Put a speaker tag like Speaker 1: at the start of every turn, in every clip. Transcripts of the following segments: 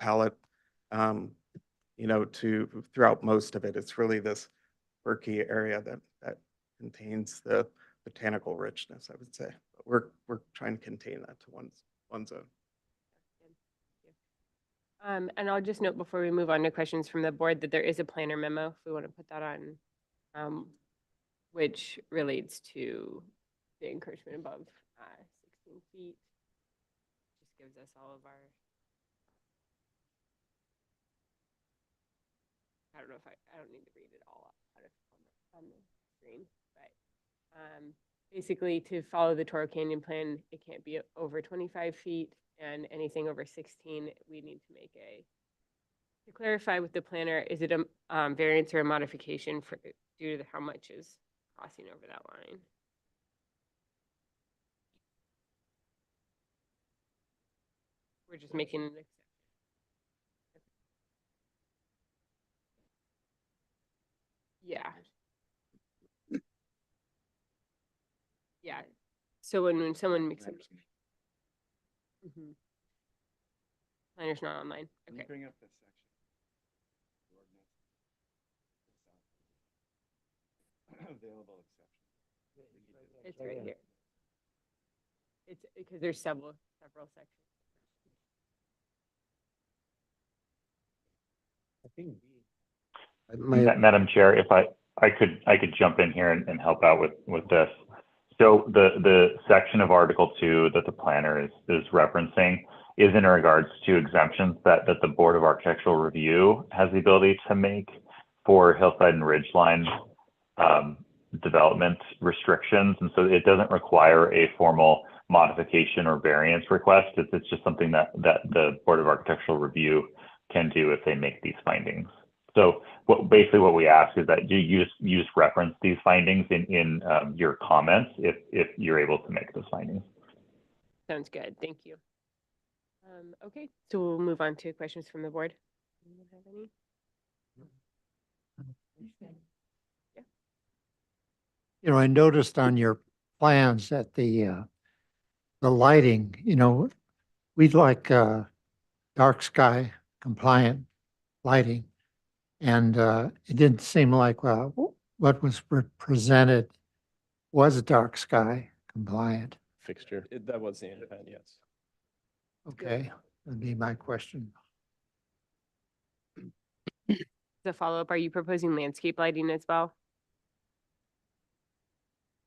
Speaker 1: palette, to throughout most of it. It's really this murky area that contains the botanical richness, I would say. But we're trying to contain that to one zone.
Speaker 2: And I'll just note before we move on to questions from the board that there is a planner memo, if we want to put that on, which relates to the encroachment above 16 feet. Just gives us all of our, I don't know if I don't need to read it all out on the screen, but basically to follow the Toro Canyon plan, it can't be over 25 feet, and anything over 16, we need to make to clarify with the planner, is it a variance or a modification due to how much is crossing over that line? We're just making an exception. Yeah. Yeah. So when someone makes it. Planner's not online.
Speaker 1: Can you bring up this section? Available exception.
Speaker 2: It's right here. It's because there's several sections.
Speaker 3: I think
Speaker 4: Madam Chair, if I could jump in here and help out with this. So the section of Article 2 that the planner is referencing is in regards to exemptions that the Board of Architectural Review has the ability to make for hillside and ridgeline development restrictions. And so it doesn't require a formal modification or variance request. It's just something that the Board of Architectural Review can do if they make these findings. So basically what we ask is that you just reference these findings in your comments if you're able to make those findings.
Speaker 2: Sounds good. Thank you. Okay, so we'll move on to questions from the board. Anyone have any?
Speaker 3: Yeah. I noticed on your plans that the lighting, we'd like dark sky compliant lighting. And it didn't seem like what was presented was dark sky compliant.
Speaker 5: Fixture. That was the intent, yes.
Speaker 3: Okay, that'd be my question.
Speaker 2: As a follow-up, are you proposing landscape lighting as well?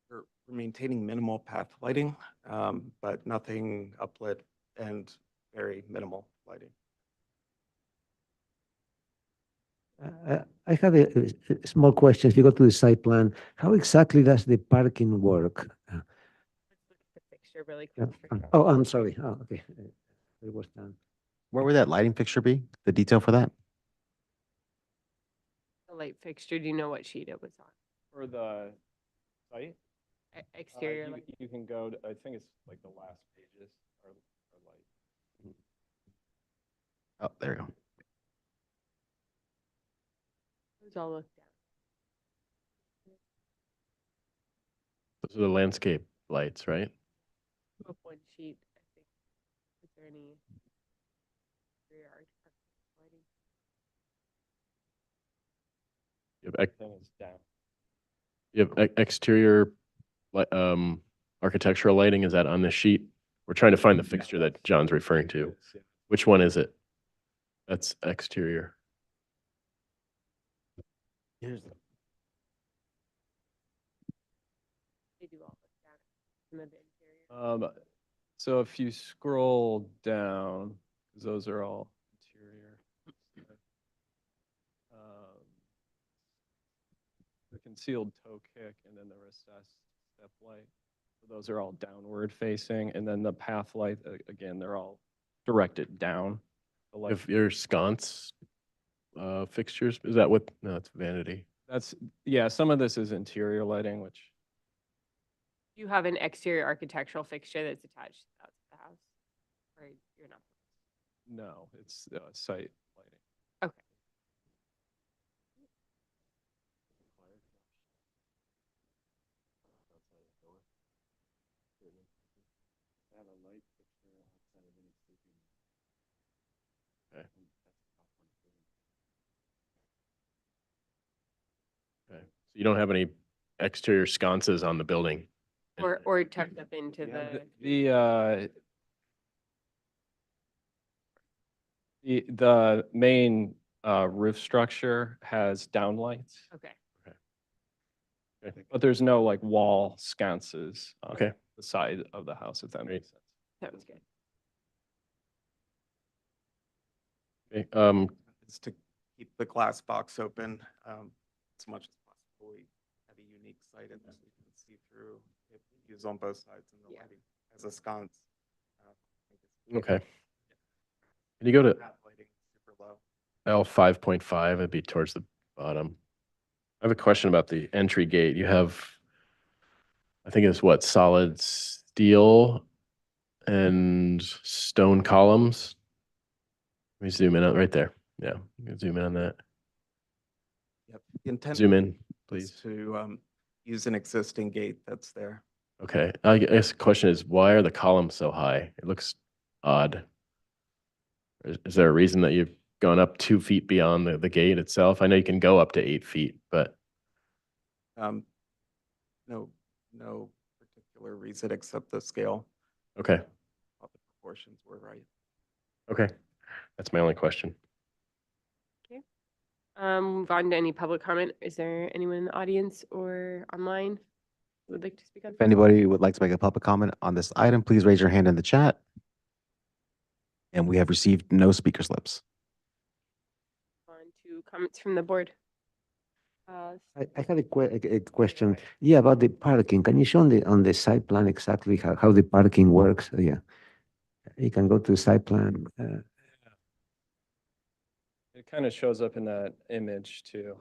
Speaker 1: We're maintaining minimal path lighting, but nothing uplit and very minimal lighting.
Speaker 6: I have a small question. If you go to the site plan, how exactly does the parking work?
Speaker 2: Let's look at the fixture really quick.
Speaker 6: Oh, I'm sorry. Oh, okay. It was done.
Speaker 7: Where would that lighting fixture be? The detail for that?
Speaker 2: The light fixture, do you know what sheet it was on?
Speaker 5: For the site?
Speaker 2: Exterior light.
Speaker 5: You can go to, I think it's like the last pages are light.
Speaker 7: Oh, there you go.
Speaker 2: Those all look down.
Speaker 5: Those are the landscape lights, right?
Speaker 2: Up one sheet, I think. Is there any exterior lighting?
Speaker 5: Everything is down. You have exterior architectural lighting. Is that on this sheet? We're trying to find the fixture that John's referring to. Which one is it? That's exterior.
Speaker 7: Here's the
Speaker 2: They do all look down. Some of the interior.
Speaker 5: So if you scroll down, 'cause those are all interior. The concealed toe kick and then the recessed step light. So those are all downward facing, and then the path light, again, they're all directed down.
Speaker 8: If your sconce fixtures, is that what? No, it's vanity.
Speaker 5: Yeah, some of this is interior lighting, which.
Speaker 2: Do you have an exterior architectural fixture that's attached to the house? Or you're not?
Speaker 5: No, it's site lighting.
Speaker 2: Okay.
Speaker 8: You don't have any exterior sconces on the building.
Speaker 2: Or tucked up into
Speaker 5: The main roof structure has downlights,
Speaker 2: okay.
Speaker 8: Okay.
Speaker 5: but there's no like wall sconces on
Speaker 8: Okay.
Speaker 5: the side of the house, if that makes sense.
Speaker 2: Sounds good.
Speaker 8: Okay,
Speaker 1: Is to keep the glass box open as much as possible. We have a unique site in that we can see through. It use on both sides and the
Speaker 2: Yeah.
Speaker 1: lighting as a sconce.
Speaker 8: okay. Can you go to
Speaker 1: That lighting super low.
Speaker 8: L 5.5? It'd be towards the bottom. I have a question about the entry gate. You have, I think it's what, solid steel and stone columns? Let me zoom in on right there. Yeah, you can zoom in on that.
Speaker 1: Yep. The intent
Speaker 8: Zoom in,
Speaker 1: is
Speaker 8: please.
Speaker 1: to use an existing gate that's there.
Speaker 8: Okay, I guess the question is, why are the columns so high? It looks odd. Is there a reason that you've gone up 2 feet beyond the gate itself? I know you can go up to 8 feet, but
Speaker 1: No particular reason except the scale.
Speaker 8: okay,
Speaker 1: All the proportions were right.
Speaker 8: okay. That's my only question.
Speaker 2: Move on to any public comment. Is there anyone in the audience or online who would like to speak on?
Speaker 7: If anybody would like to make a public comment on this item, please raise your hand in the chat. And we have received no speaker slips.
Speaker 2: On to comments from the board.
Speaker 6: I had a question. Yeah, about the parking. Can you show on the site plan exactly how the parking works? Yeah. You can go to the site plan.
Speaker 5: It kind of shows up in that image too.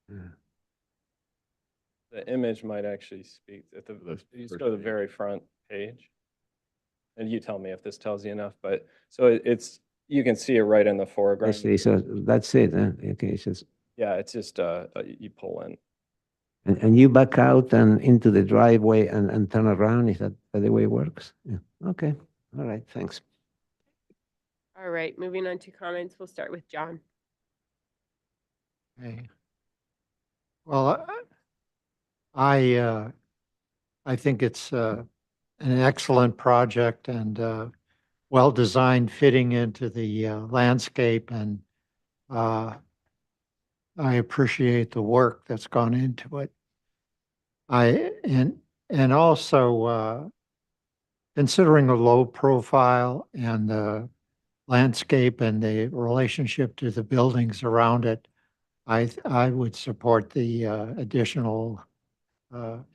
Speaker 6: Yeah.
Speaker 5: The image might actually speak at
Speaker 8: The
Speaker 5: you just
Speaker 8: first
Speaker 5: go to the
Speaker 8: page.
Speaker 5: very front page. And you tell me if this tells you enough, but so it's, you can see it right in the
Speaker 6: I
Speaker 5: foreground.
Speaker 6: see. So that's it. Okay. So,
Speaker 5: Yeah, it's just, you pull in.
Speaker 6: and you back out and into the driveway and turn around. Is that the way it works? Yeah. Okay. All right. Thanks.
Speaker 2: All right, moving on to comments. We'll start with John.
Speaker 3: Okay. Well, I think it's an excellent project and well-designed, fitting into the landscape, and I appreciate the work that's gone into it. And also considering the low profile and the landscape and the relationship to the buildings around it, I would support the additional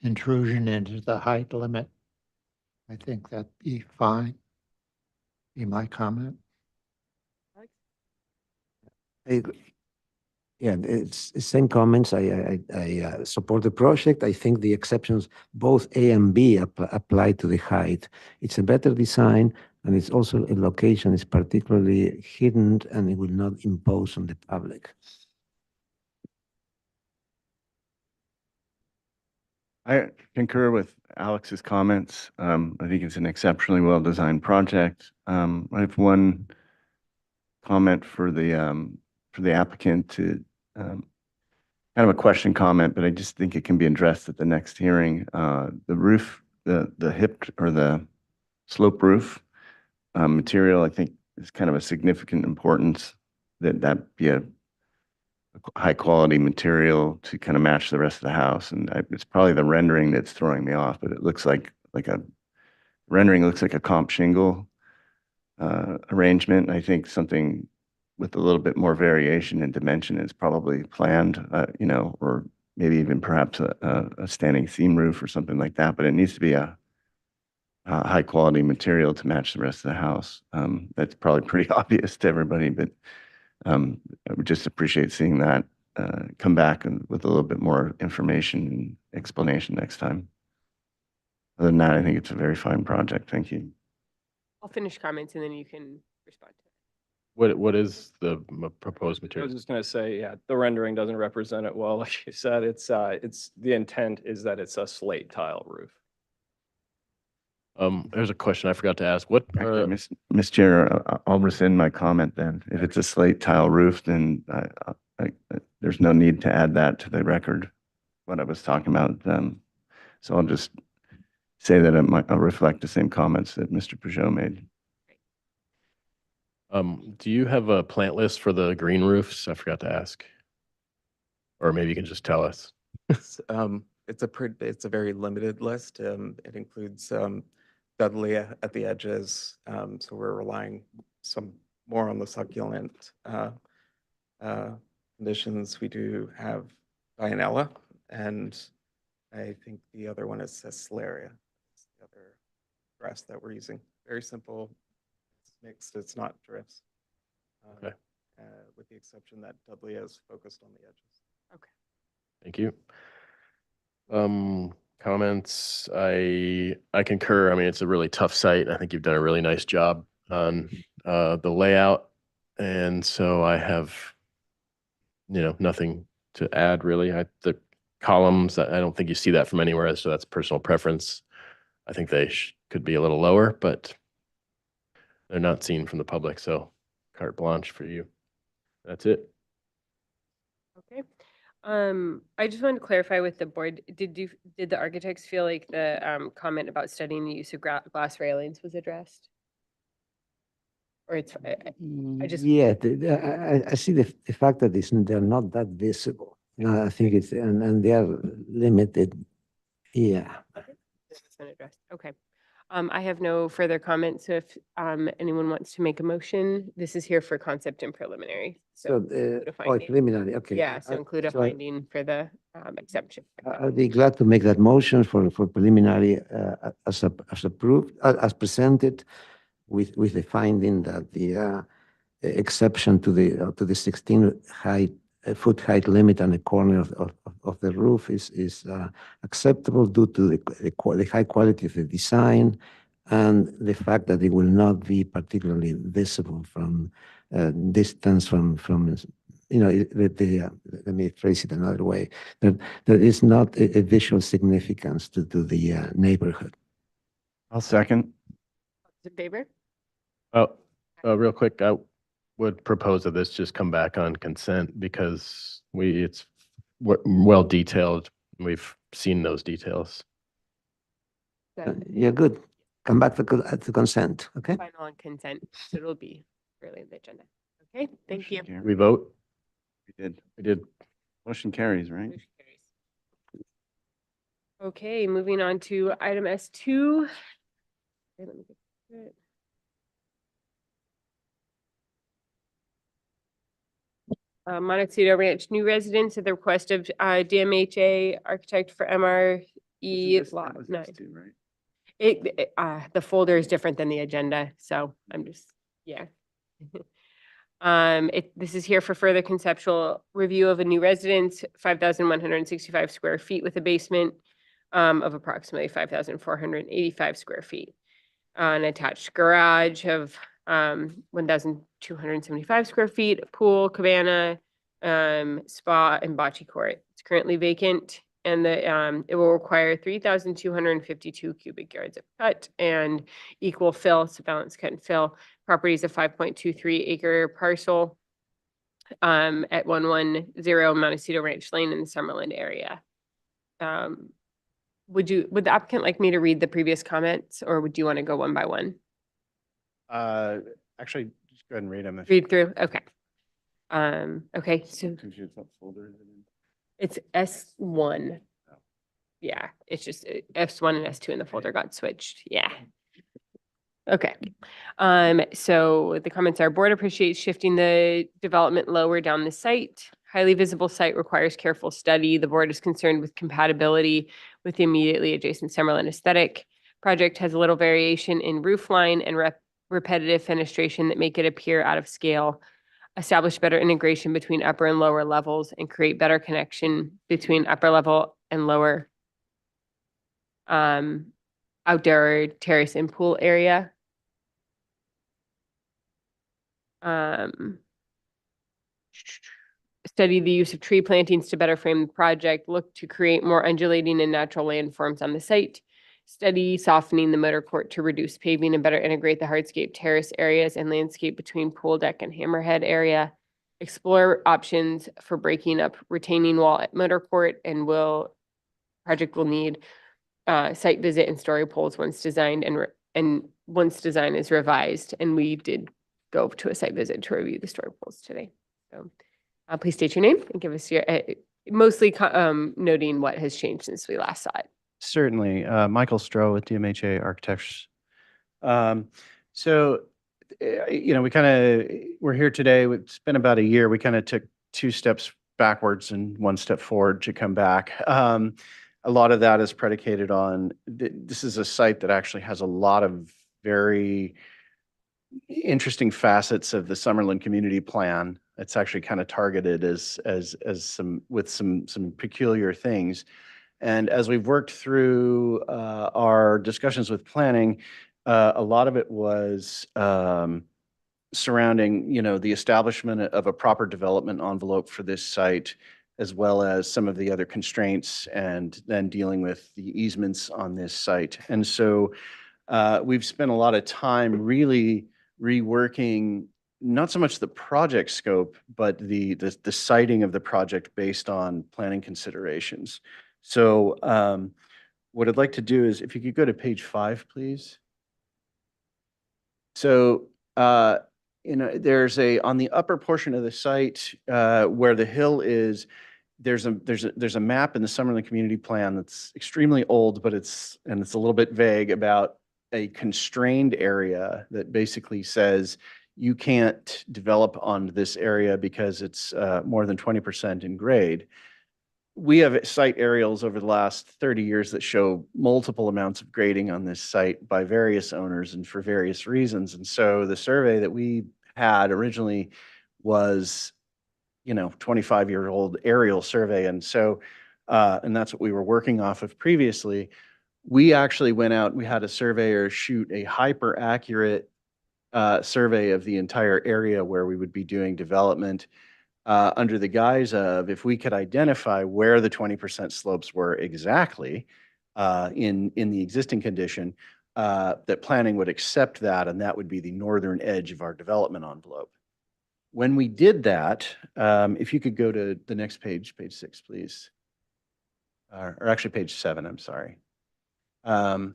Speaker 3: intrusion into the height limit. I think that'd be fine. Be my comment.
Speaker 6: Yeah, it's the same comments. I support the project. I think the exceptions, both A and B, apply to the height. It's a better design, and it's also a location is particularly hidden, and it will not impose on the public.
Speaker 9: I concur with Alex's comments. I think it's an exceptionally well-designed project. I have one comment for the applicant to kind of a question comment, but I just think it can be addressed at the next hearing. The roof, the hip or the slope roof material, I think is kind of a significant importance that be a high quality material to kind of match the rest of the house. And it's probably the rendering that's throwing me off, but it looks like a rendering looks like a comp shingle arrangement. I think something with a little bit more variation in dimension is probably planned, or maybe even perhaps a standing seam roof or something like that. But it needs to be a high quality material to match the rest of the house. That's probably pretty obvious to everybody, but I would just appreciate seeing that come back with a little bit more information and explanation next time. Other than that, I think it's a very fine project. Thank you.
Speaker 2: I'll finish comments and then you can respond to it.
Speaker 8: What is the proposed
Speaker 5: I was
Speaker 8: material?
Speaker 5: just gonna say, yeah, the rendering doesn't represent it well. Like you said, it's the intent is that it's a slate tile roof.
Speaker 8: There's a question I forgot to ask. What
Speaker 9: Actually, Ms. Chair, I'll rescind my comment then. If it's a slate tile roof, then there's no need to add that to the record. what I was talking about. So I'll just say that I'll reflect the same comments that Mr. Peugeot made.
Speaker 8: Do you have a plant list for the green roofs? I forgot to ask. Or maybe you can just tell us.
Speaker 1: It's a very limited list. It includes Dudley at the edges. So we're relying some more on the succulent conditions. We do have Dianella, and I think the other one is Cecillaria. It's the other grass that we're using. Very simple. It's mixed. It's not drifts.
Speaker 8: Okay.
Speaker 1: With the exception that Dudley is focused on the edges.
Speaker 2: Okay.
Speaker 8: Thank you. Comments, I concur. I mean, it's a really tough site. I think you've done a really nice job on the layout. And so I have, nothing to add really. The columns, I don't think you see that from anywhere, so that's personal preference. I think they could be a little lower, but they're not seen from the public, so carte blanche for you. That's it.
Speaker 2: Okay. I just wanted to clarify with the board, did the architects feel like the comment about studying the use of glass railings was addressed? Or it's, I just,
Speaker 6: Yeah, I see the fact that they're not that visible. I think it's, and they are limited. Yeah.
Speaker 2: it's been addressed. Okay. I have no further comments. So if anyone wants to make a motion, this is here for concept and preliminary.
Speaker 6: So,
Speaker 2: include a
Speaker 6: oh,
Speaker 2: finding.
Speaker 6: preliminary, okay.
Speaker 2: Yeah, so include a
Speaker 6: so I-
Speaker 2: finding for the exception.
Speaker 6: I'll be glad to make that motion for preliminary as approved, as presented with the finding that the exception to the 16 foot height limit on the corner of the roof is acceptable due to the high quality of the design and the fact that it will not be particularly visible from distance from let me phrase it another way, that there is not a visual significance to the neighborhood.
Speaker 9: I'll second.
Speaker 2: In favor?
Speaker 8: Oh, real quick, I would propose that this just come back on consent because it's well detailed. We've seen those details.
Speaker 6: Yeah, good. Come back to consent, okay?
Speaker 2: Final on consent. So it'll be early in the agenda. Okay, thank you.
Speaker 9: Motion carries.
Speaker 8: We vote?
Speaker 9: We did.
Speaker 8: We did.
Speaker 9: Motion carries, right?
Speaker 2: Motion carries. Okay, moving on to item S2. Okay, let me get to it. Montecito Ranch new residents at the request of DMHA architect for MRE lot 9. The folder is different than the agenda, so I'm just, yeah. This is here for further conceptual review of a new residence, 5,165 square feet with a basement of approximately 5,485 square feet. An attached garage of 1,275 square feet, a pool, cabana, spa, and bocce court. It's currently vacant, and it will require 3,252 cubic yards of cut and equal fill, so balance cut and fill. Property is a 5.23 acre parcel at 110 Montecito Ranch Lane in the Summerlin area. Would the applicant like me to read the previous comments, or would you want to go one by one?
Speaker 1: Actually, just go ahead and read them.
Speaker 2: Read through, okay. Okay, so
Speaker 9: Confused what folder is it in?
Speaker 2: it's S1. Yeah, it's just S1 and S2 in the folder got switched, yeah. Okay, so the comments are: board appreciates shifting the development lower down the site. Highly visible site requires careful study. The board is concerned with compatibility with the immediately adjacent Summerlin aesthetic. Project has a little variation in roof line and repetitive fenestration that make it appear out of scale. Establish better integration between upper and lower levels and create better connection between upper level and lower outdoor terrace and pool area. Study the use of tree plantings to better frame the project. Look to create more undulating and natural landforms on the site. Study softening the motor court to reduce paving and better integrate the hardscape terrace areas and landscape between pool deck and hammerhead area. Explore options for breaking up retaining wall at motor court and will project will need site visit and story poles once designed and once design is revised. And we did go to a site visit to review the story poles today. So please state your name and give us your, mostly noting what has changed since we last saw it.
Speaker 10: Certainly. Michael Stroh with DMHA Architects. So, we're here today. It's been about a year. We kind of took 2 steps backwards and 1 step forward to come back. A lot of that is predicated on, this is a site that actually has a lot of very interesting facets of the Summerlin Community Plan. It's actually kind of targeted as some peculiar things. And as we've worked through our discussions with planning, a lot of it was surrounding, the establishment of a proper development envelope for this site, as well as some of the other constraints, and then dealing with the easements on this site. And so we've spent a lot of time really reworking not so much the project scope, but the siting of the project based on planning considerations. So what I'd like to do is, if you could go to page 5, please. So, there's on the upper portion of the site where the hill is, there's a map in the Summerlin Community Plan that's extremely old, but it's a little bit vague about a constrained area that basically says you can't develop on this area because it's more than 20% in grade. We have site aerials over the last 30 years that show multiple amounts of grading on this site by various owners and for various reasons. And so the survey that we had originally was, 25-year-old aerial survey. And so, and that's what we were working off of previously. We actually went out, we had a surveyor shoot a hyper accurate survey of the entire area where we would be doing development, under the guise of, if we could identify where the 20% slopes were exactly in the existing condition, that planning would accept that, and that would be the northern edge of our development envelope. When we did that, if you could go to the next page, page 6, please. Or actually page 7, I'm sorry. And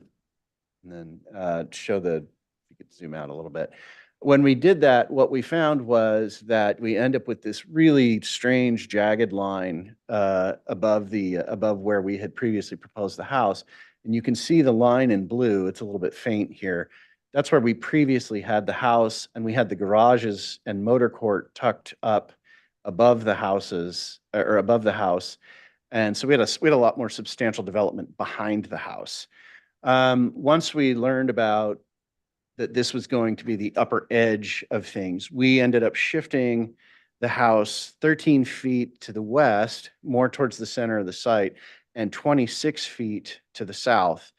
Speaker 10: then show if you could zoom out a little bit. When we did that, what we found was that we end up with this really strange jagged line above where we had previously proposed the house. And you can see the line in blue. It's a little bit faint here. That's where we previously had the house, and we had the garages and motor court tucked up above the houses, or above the house. And so we had a lot more substantial development behind the house. Once we learned about that this was going to be the upper edge of things, we ended up shifting the house 13 feet to the west, more towards the center of the site, and 26 feet to the south.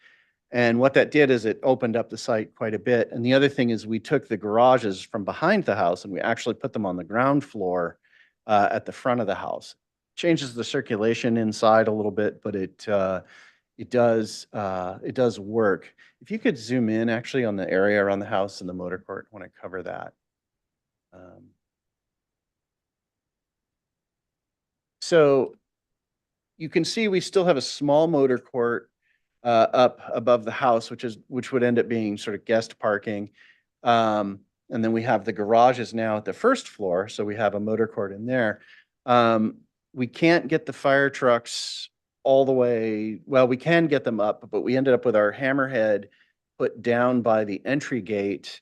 Speaker 10: And what that did is it opened up the site quite a bit. And the other thing is, we took the garages from behind the house and we actually put them on the ground floor at the front of the house. Changes the circulation inside a little bit, but it does work. If you could zoom in actually on the area around the house and the motor court, I want to cover that. So you can see we still have a small motor court up above the house, which would end up being sort of guest parking. And then we have the garages now at the first floor, so we have a motor court in there. We can't get the fire trucks all the way, well, we can get them up, but we ended up with our hammerhead put down by the entry gate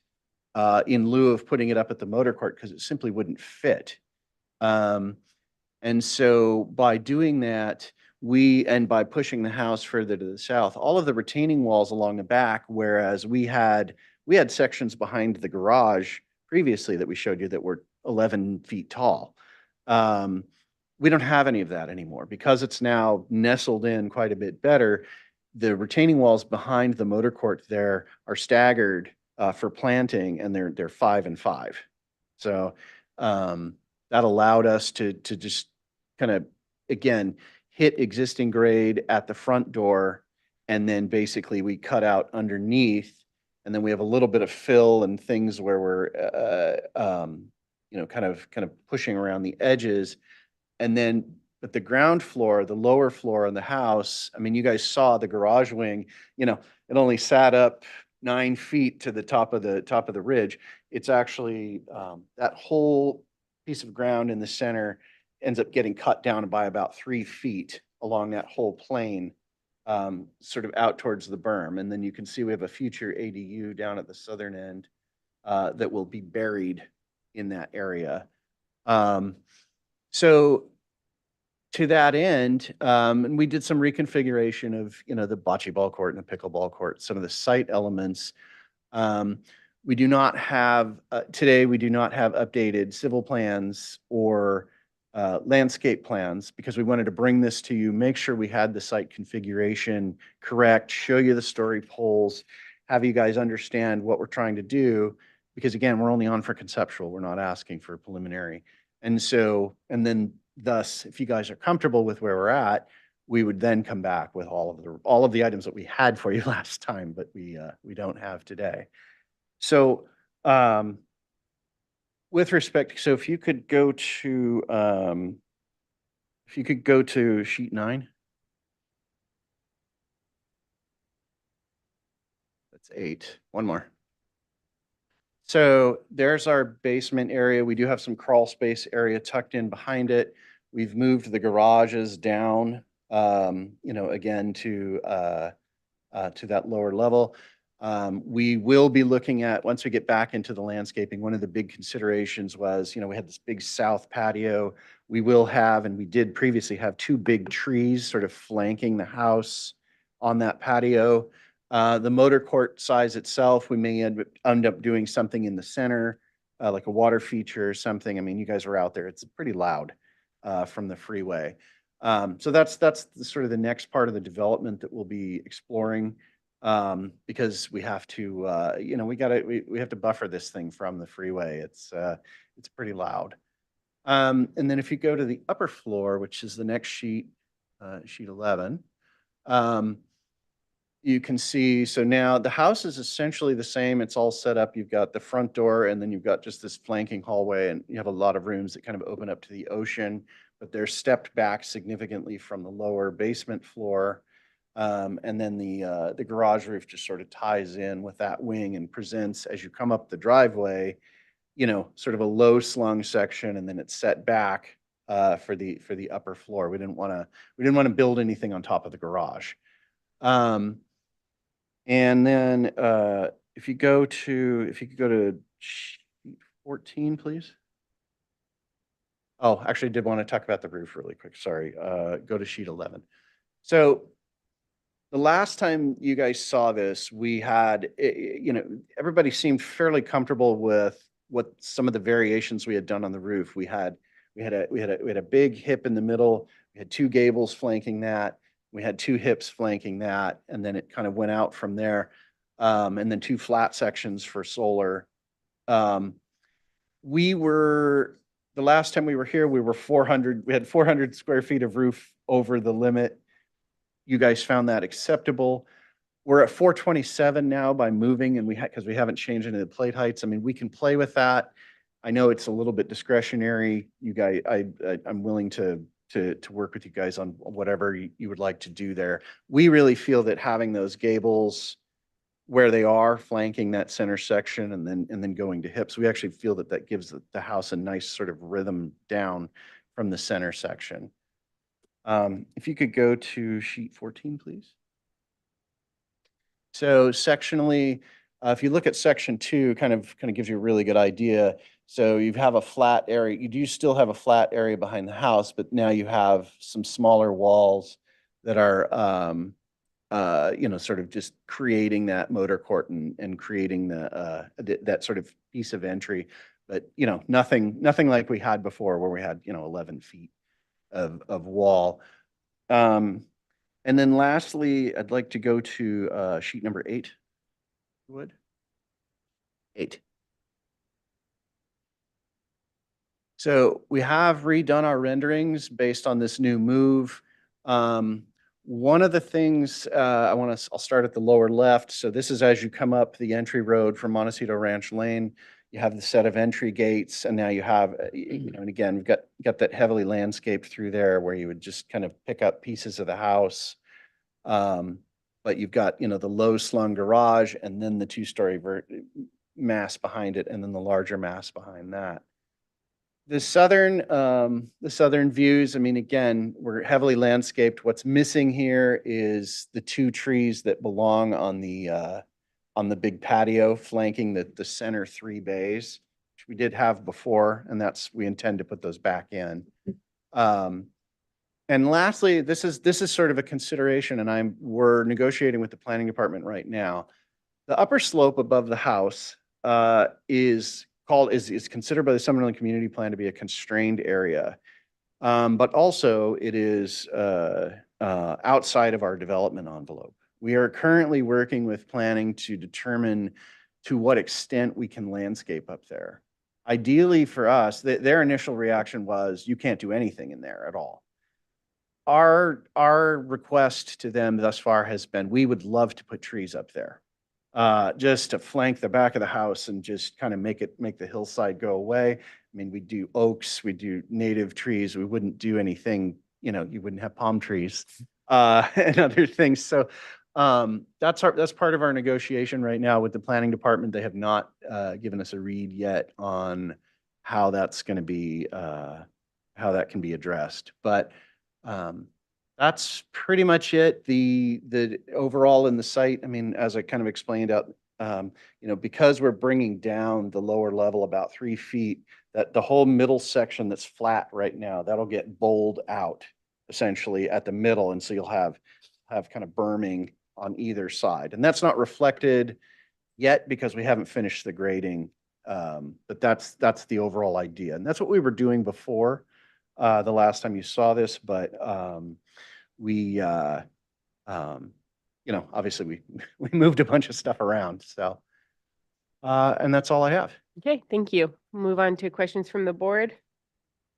Speaker 10: in lieu of putting it up at the motor court, because it simply wouldn't fit. And so by doing that, and by pushing the house further to the south, all of the retaining walls along the back, whereas we had sections behind the garage previously that we showed you that were 11 feet tall. We don't have any of that anymore because it's now nestled in quite a bit better. The retaining walls behind the motor court there are staggered for planting, and they're 5 and 5. So that allowed us to just kind of, again, hit existing grade at the front door, and then basically we cut out underneath, and then we have a little bit of fill and things where we're kind of pushing around the edges. And then But the ground floor, the lower floor on the house, I mean, you guys saw the garage wing, you know, it only sat up 9 feet to the top of the ridge. It's actually, that whole piece of ground in the center ends up getting cut down by about 3 feet along that whole plane, sort of out towards the berm. And then you can see we have a future ADU down at the southern end, that will be buried in that area. So to that end, and we did some reconfiguration of, you know, the bocce ball court and the pickleball court, some of the site elements. We do not have, today, we do not have updated civil plans or landscape plans because we wanted to bring this to you, make sure we had the site configuration correct, show you the story poles, have you guys understand what we're trying to do. Because again, we're only on for conceptual, we're not asking for preliminary. And so, and then thus, if you guys are comfortable with where we're at, we would then come back with all of the items that we had for you last time, but we don't have today. So, with respect, so if you could go to, sheet 9. That's 8. One more. So there's our basement area. We do have some crawl space area tucked in behind it. We've moved the garages down, you know, again to that lower level. We will be looking at, once we get back into the landscaping, one of the big considerations was, you know, we had this big south patio. We will have, and we did previously have 2 big trees sort of flanking the house on that patio. The motor court size itself, we may end up doing something in the center, like a water feature or something. I mean, you guys are out there. It's pretty loud from the freeway. So that's sort of the next part of the development that we'll be exploring, because we have to, you know, we have to buffer this thing from the freeway. It's pretty loud. And then if you go to the upper floor, which is the next sheet, sheet 11, you can see, so now the house is essentially the same. It's all set up. You've got the front door, and then you've got just this flanking hallway, and you have a lot of rooms that kind of open up to the ocean, but they're stepped back significantly from the lower basement floor. And then the garage roof just sort of ties in with that wing and presents, as you come up the driveway, you know, sort of a low slung section, and then it's set back for the upper floor. We didn't want to build anything on top of the garage. And then if you could go to sheet 14, please. Oh, actually, I did want to talk about the roof really quick. Sorry. Go to sheet 11. So the last time you guys saw this, we had, you know, everybody seemed fairly comfortable with what some of the variations we had done on the roof. We had a big hip in the middle. We had 2 gables flanking that. We had 2 hips flanking that, and then it kind of went out from there. And then 2 flat sections for solar. The last time we were here, we had 400 square feet of roof over the limit. You guys found that acceptable. We're at 427 now by moving, and because we haven't changed any of the plate heights. I mean, we can play with that. I know it's a little bit discretionary. You guys, I'm willing to work with you guys on whatever you would like to do there. We really feel that having those gables where they are, flanking that center section and then going to hips, we actually feel that gives the house a nice sort of rhythm down from the center section. If you could go to sheet 14, please. So sectionally, if you look at section 2, kind of gives you a really good idea. So you have a flat area. You do still have a flat area behind the house, but now you have some smaller walls that are, you know, sort of just creating that motor court and creating that sort of piece of entry. But, you know, nothing like we had before, where we had, you know, 11 feet of wall. And then lastly, I'd like to go to sheet number 8. Would 8. So we have redone our renderings based on this new move. One of the things I'll start at the lower left. So this is as you come up the entry road from Montecito Ranch Lane. You have the set of entry gates, and now you have, you know, and again, we've got that heavily landscaped through there where you would just kind of pick up pieces of the house. But you've got, you know, the low slung garage and then the two-story mass behind it, and then the larger mass behind that. The southern views, I mean, again, we're heavily landscaped. What's missing here is the two trees that belong on the big patio flanking the center three bays, which we did have before, and we intend to put those back in. And lastly, this is sort of a consideration, and we're negotiating with the planning department right now. The upper slope above the house is considered by the Summerlin Community Plan to be a constrained area. But also it is outside of our development envelope. We are currently working with planning to determine to what extent we can landscape up there. Ideally for us, their initial reaction was, you can't do anything in there at all. Our request to them thus far has been, we would love to put trees up there, just to flank the back of the house and just kind of make the hillside go away. I mean, we do oaks, we do native trees. We wouldn't do anything, you know, you wouldn't have palm trees, and other things. So, that's part of our negotiation right now with the planning department. They have not, given us a read yet on how that's going to be, how that can be addressed. But, that's pretty much it. The overall in the site, I mean, as I kind of explained out, you know, because we're bringing down the lower level about 3 feet, that the whole middle section that's flat right now, that'll get bowled out essentially at the middle. And so you'll have kind of berming on either side. And that's not reflected yet because we haven't finished the grading. But that's the overall idea. And that's what we were doing before. The last time you saw this, but you know, obviously we moved a bunch of stuff around. So, and that's all I have.
Speaker 2: Okay, thank you. Move on to questions from the board.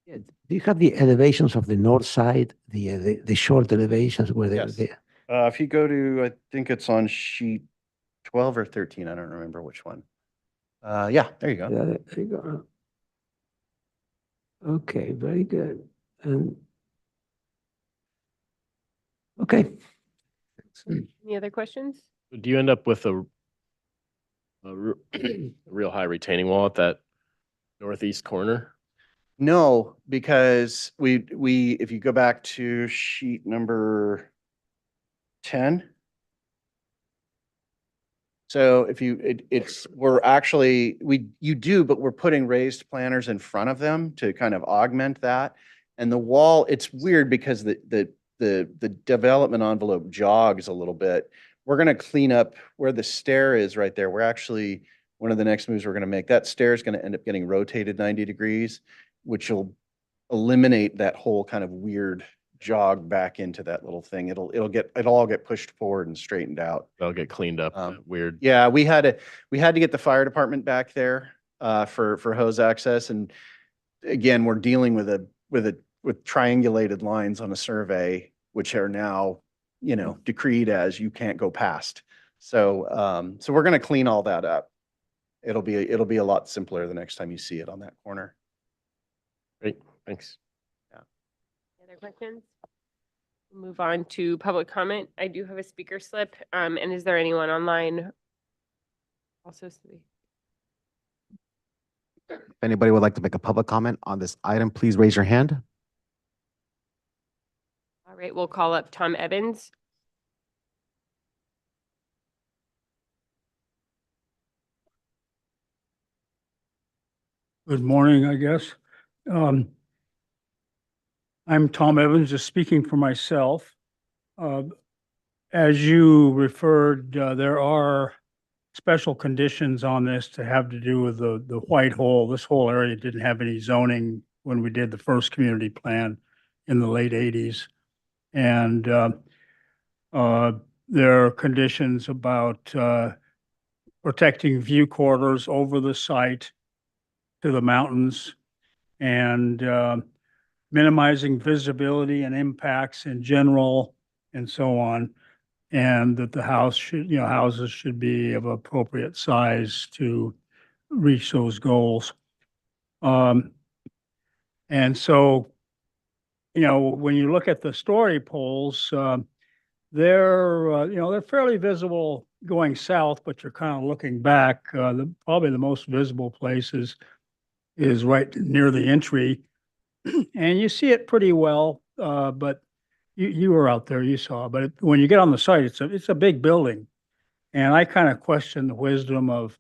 Speaker 6: Yeah, do you have the elevations of the north side, the short elevations where
Speaker 10: Yes.
Speaker 6: they
Speaker 10: If you go to, I think it's on sheet 12 or 13, I don't remember which one. Yeah, there you go.
Speaker 6: there you go. Okay, very good. And okay.
Speaker 2: Any other questions?
Speaker 8: Do you end up with a real high retaining wall at that northeast corner?
Speaker 10: No, because if you go back to sheet number 10. So if you do, but we're putting raised planters in front of them to kind of augment that. And the wall, it's weird because the development envelope jogs a little bit. We're going to clean up where the stair is right there. We're actually, one of the next moves we're going to make, that stair is going to end up getting rotated 90 degrees, which will eliminate that whole kind of weird jog back into that little thing. It'll all get pushed forward and straightened out.
Speaker 8: That'll get cleaned up. Weird.
Speaker 10: Yeah, we had to get the fire department back there for hose access, and again, we're dealing with triangulated lines on a survey, which are now, you know, decreed as you can't go past. So so we're going to clean all that up. It'll be a lot simpler the next time you see it on that corner.
Speaker 8: Great, thanks.
Speaker 2: Any other questions? Move on to public comment. I do have a speaker slip. And is there anyone online? Also,
Speaker 7: If anybody would like to make a public comment on this item, please raise your hand.
Speaker 2: all right, we'll call up Tom Evans.
Speaker 11: Good morning, I guess. I'm Tom Evans, just speaking for myself. As you referred, there are special conditions on this to have to do with the white hole. This whole area didn't have any zoning when we did the first community plan in the late 80s. And there are conditions about protecting view corridors over the site to the mountains and minimizing visibility and impacts in general and so on. And that the house should, houses should be of appropriate size to reach those goals. And so, when you look at the story poles, they're fairly visible going south, but you're kind of looking back. Probably the most visible place is right near the entry, and you see it pretty well. But you were out there, you saw. But when you get on the site, it's a big building, and I kind of question the wisdom of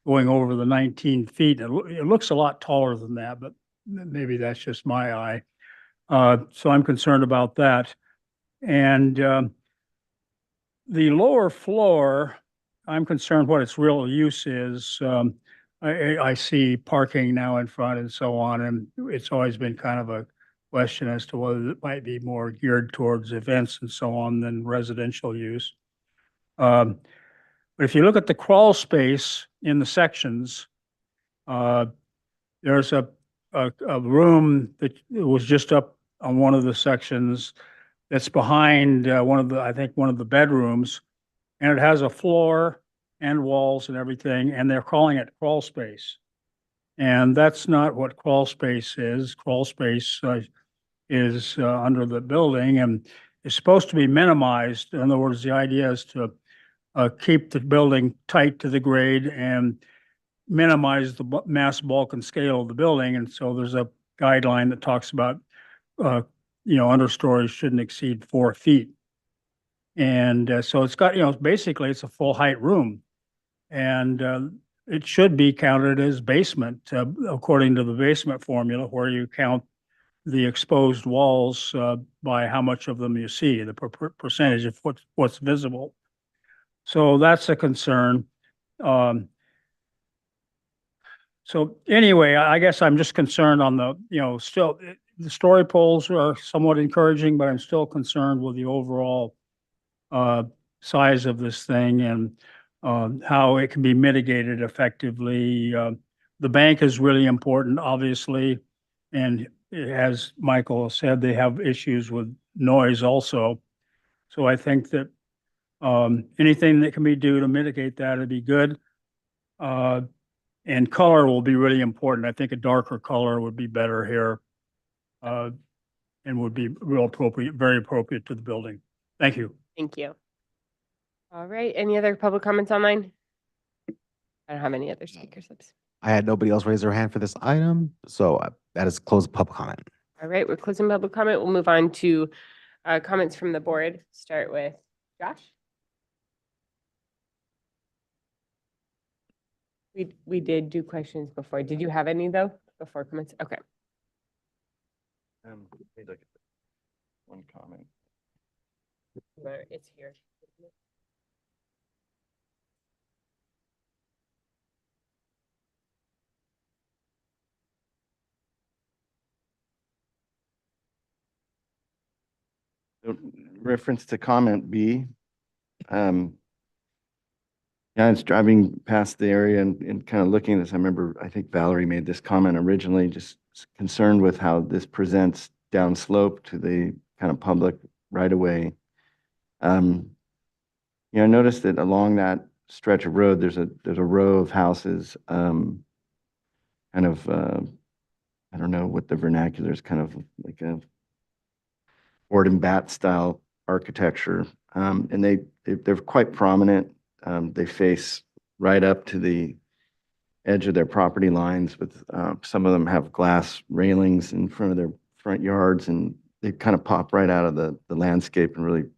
Speaker 11: going over the 19 feet. It looks a lot taller than that, but maybe that's just my eye. So I'm concerned about that. And the lower floor, I'm concerned what its real use is. I see parking now in front and so on, and it's always been kind of a question as to whether it might be more geared towards events and so on than residential use. But if you look at the crawl space in the sections, there's a room that was just up on one of the sections that's behind one of the bedrooms, and it has a floor and walls and everything, and they're calling it crawl space. And that's not what crawl space is. Crawl space is under the building and is supposed to be minimized. In other words, the idea is to keep the building tight to the grade and minimize the mass, bulk, and scale of the building. And so there's a guideline that talks about, understories shouldn't exceed 4 feet. And so it's got, basically it's a full height room. And it should be counted as basement, according to the basement formula, where you count the exposed walls by how much of them you see, the percentage of what's visible. So that's a concern. So anyway, I guess I'm just concerned on the, still, the story poles are somewhat encouraging, but I'm still concerned with the overall size of this thing and how it can be mitigated effectively. The bank is really important, obviously, and as Michael said, they have issues with noise also. So I think that anything that can be done to mitigate that would be good. And color will be really important. I think a darker color would be better here and would be real appropriate, very appropriate to the building. Thank you.
Speaker 2: Thank you. All right, any other public comments online? I don't have any other speaker slips.
Speaker 7: I had nobody else raise their hand for this item, so that is closed public comment.
Speaker 2: All right, we're closing public comment. We'll move on to comments from the board. Start with Josh. We did do questions before. Did you have any though, before comments? Okay.
Speaker 9: Let me look at one comment.
Speaker 2: It's here.
Speaker 9: Reference to comment B. Yeah, I was driving past the area and kind of looking at this. I remember, I think Valerie made this comment originally, just concerned with how this presents downslope to the kind of public right away. I noticed that along that stretch of road, there's a row of houses, kind of, I don't know what the vernacular is, kind of like a board and bat style architecture. And they're quite prominent. They face right up to the edge of their property lines with, some of them have glass railings in front of their front yards, and they kind of pop right out of the landscape and really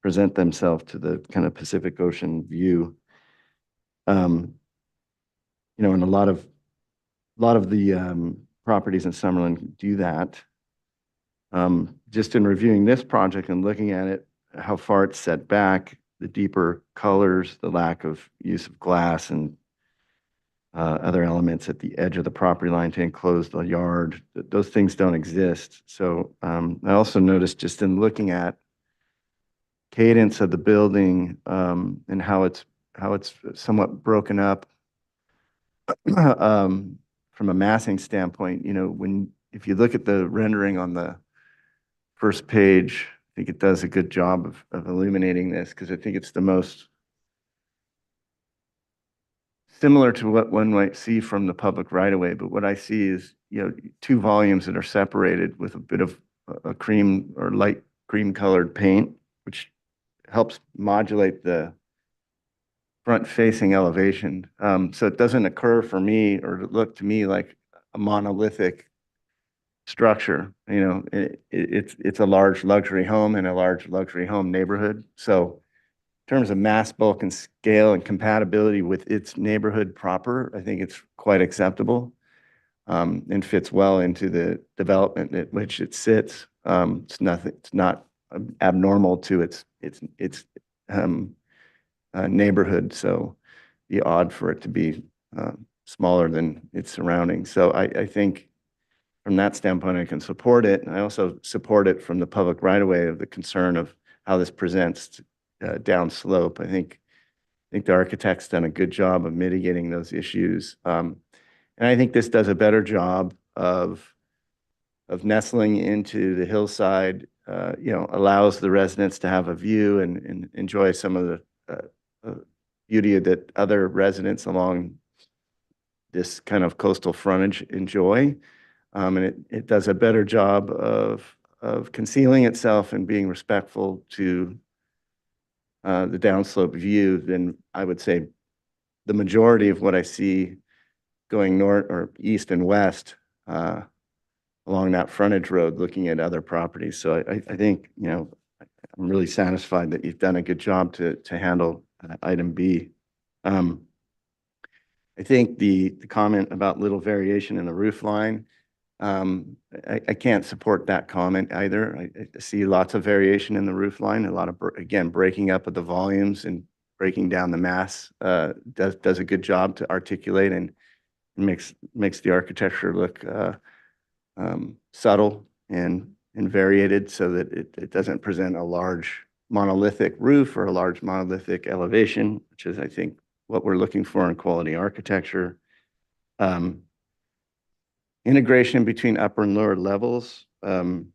Speaker 9: present themselves to the kind of Pacific Ocean view. And a lot of the properties in Summerlin do that. Just in reviewing this project and looking at it, how far it's set back, the deeper colors, the lack of use of glass and other elements at the edge of the property line to enclose the yard, those things don't exist. So I also noticed just in looking at cadence of the building and how it's somewhat broken up from a massing standpoint, if you look at the rendering on the first page, I think it does a good job of illuminating this, because I think it's the most similar to what one might see from the public right of way, but what I see is, two volumes that are separated with a bit of a cream or light cream colored paint, which helps modulate the front facing elevation. So it doesn't occur for me or look to me like a monolithic structure. It's a large luxury home in a large luxury home neighborhood. So in terms of mass, bulk, and scale and compatibility with its neighborhood proper, I think it's quite acceptable, and fits well into the development at which it sits. It's not abnormal to its neighborhood, so be odd for it to be smaller than its surroundings. So I think from that standpoint, I can support it. And I also support it from the public right of way of the concern of how this presents downslope. I think the architect's done a good job of mitigating those issues. And I think this does a better job of nestling into the hillside, allows the residents to have a view and enjoy some of the beauty that other residents along this kind of coastal frontage enjoy. And it does a better job of concealing itself and being respectful to the downslope view than I would say the majority of what I see going north or east and west along that frontage road looking at other properties. So I think, I'm really satisfied that you've done a good job to handle item B. I think the comment about little variation in the roof line, I can't support that comment either. I see lots of variation in the roof line, a lot of, again, breaking up of the volumes and breaking down the mass does a good job to articulate and makes the architecture look subtle and variated so that it doesn't present a large monolithic roof or a large monolithic elevation, which is, I think, what we're looking for in quality architecture. Integration between upper and lower levels, creating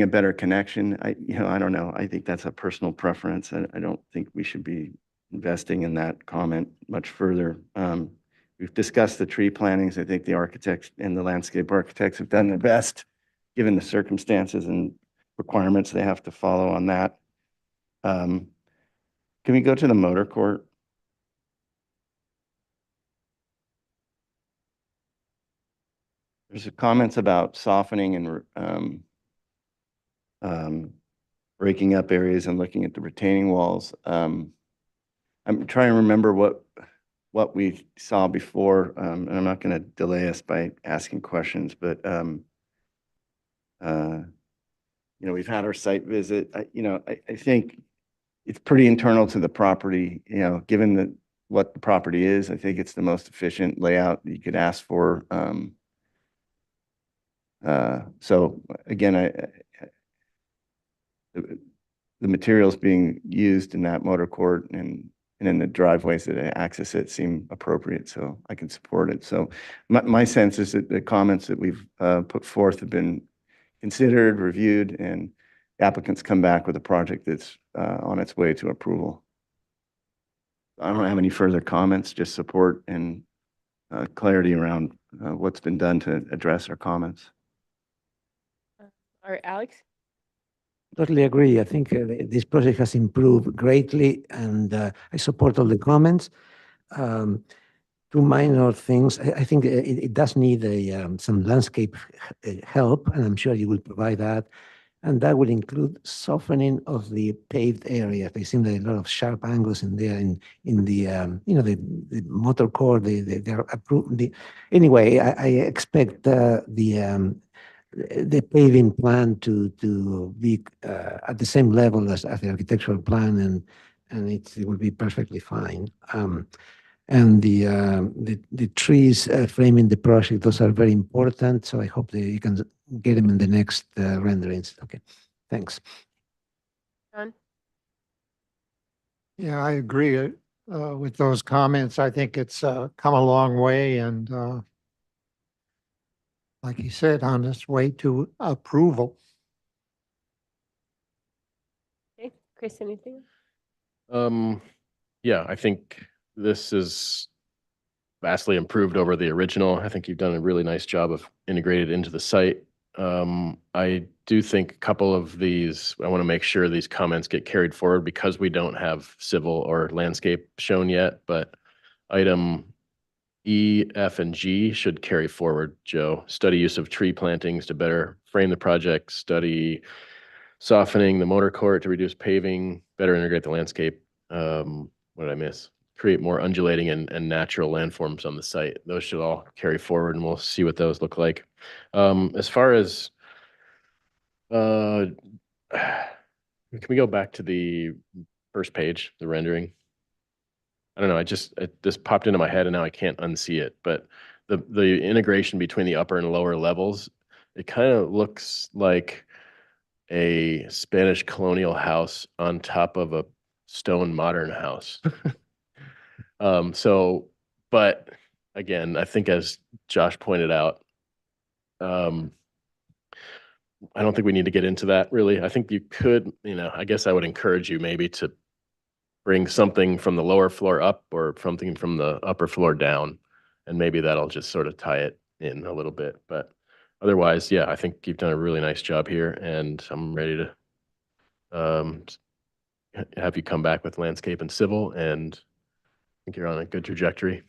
Speaker 9: a better connection. I don't know. I think that's a personal preference. I don't think we should be investing in that comment much further. We've discussed the tree plantings. I think the architects and the landscape architects have done their best, given the circumstances and requirements they have to follow on that. Can we go to the motor court? There's comments about softening and breaking up areas and looking at the retaining walls. I'm trying to remember what we saw before, and I'm not going to delay us by asking questions, but we've had our site visit. I think it's pretty internal to the property. Given what the property is, I think it's the most efficient layout that you could ask for. So again, the materials being used in that motor court and in the driveways that access it seem appropriate, so I can support it. So my sense is that the comments that we've put forth have been considered, reviewed, and applicants come back with a project that's on its way to approval. I don't have any further comments, just support and clarity around what's been done to address our comments.
Speaker 2: All right, Alex?
Speaker 6: Totally agree. I think this project has improved greatly, and I support all the comments. Two minor things. I think it does need some landscape help, and I'm sure you will provide that. And that would include softening of the paved area. There seem like a lot of sharp angles in there in the the motor core. They're approved. Anyway, I expect the paving plan to be at the same level as the architectural plan, and it will be perfectly fine. And the trees framing the project, those are very important. So I hope that you can get them in the next renderings. Okay, thanks.
Speaker 2: John?
Speaker 3: Yeah, I agree with those comments. I think it's come a long way, and like you said, on its way to approval.
Speaker 2: Okay, Chris, anything?
Speaker 8: Yeah, I think this is vastly improved over the original. I think you've done a really nice job of integrated into the site. I do think a couple of these, I want to make sure these comments get carried forward because we don't have civil or landscape shown yet, but item E, F, and G should carry forward, Joe. Study use of tree plantings to better frame the project, study softening the motor court to reduce paving, better integrate the landscape. What did I miss? Create more undulating and natural landforms on the site. Those should all carry forward and we'll see what those look like. As far as, can we go back to the first page, the rendering? I don't know, this popped into my head and now I can't unsee it, but the integration between the upper and lower levels, it kind of looks like a Spanish colonial house on top of a stone modern house. But again, I think as Josh pointed out, I don't think we need to get into that really. I think you could, I guess I would encourage you maybe to bring something from the lower floor up or something from the upper floor down, and maybe that'll just sort of tie it in a little bit. But otherwise, yeah, I think you've done a really nice job here, and I'm ready to have you come back with landscape and civil, and I think you're on a good trajectory.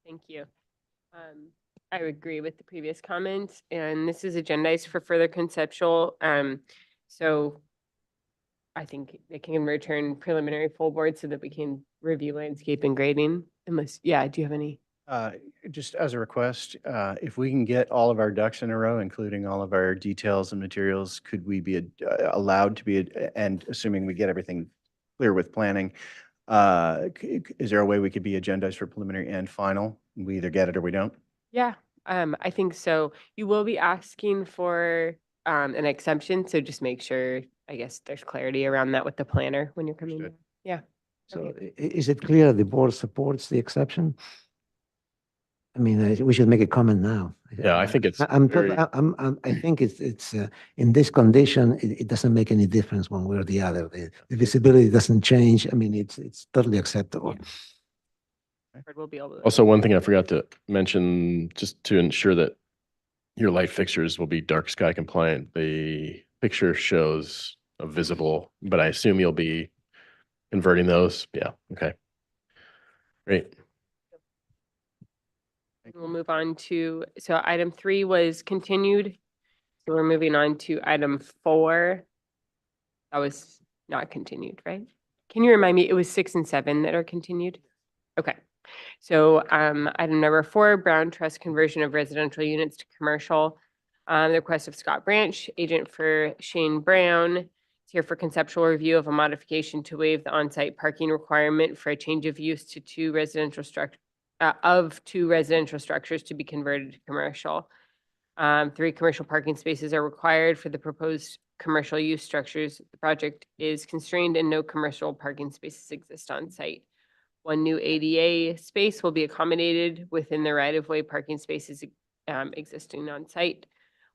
Speaker 2: Thank you. I would agree with the previous comments, and this is agendized for further conceptual. So I think they can return preliminary full board so that we can review landscape and grading. Unless, yeah, do you have any?
Speaker 10: Just as a request, if we can get all of our ducks in a row, including all of our details and materials, could we be allowed to be, and assuming we get everything clear with planning, is there a way we could be agendized for preliminary and final? We either get it or we don't?
Speaker 2: Yeah, I think so. You will be asking for an exemption, so just make sure, I guess, there's clarity around that with the planner when you're coming in.
Speaker 10: Understood.
Speaker 2: Yeah.
Speaker 6: So
Speaker 2: Okay.
Speaker 6: is it clear the board supports the exception? I mean, we should make a comment now.
Speaker 8: Yeah, I think it's very-
Speaker 6: I think it's in this condition, it doesn't make any difference one way or the other. The visibility doesn't change. I mean, it's totally acceptable.
Speaker 2: We'll be able to.
Speaker 8: Also, one thing I forgot to mention, just to ensure that your light fixtures will be dark sky compliant, the picture shows a visible, but I assume you'll be converting those. Yeah, okay. Great.
Speaker 2: We'll move on to, so item 3 was continued. So we're moving on to item 4. That was not continued, right? Can you remind me, it was 6 and 7 that are continued? Okay. So item number 4, Brown Trust conversion of residential units to commercial. The request of Scott Branch, agent for Shane Brown, is here for conceptual review of a modification to waive the on-site parking requirement for a change of use to 2 residential structures to be converted to commercial. 3 commercial parking spaces are required for the proposed commercial use structures. The project is constrained and no commercial parking spaces exist on site. 1 new ADA space will be accommodated within the right-of-way parking spaces existing on site.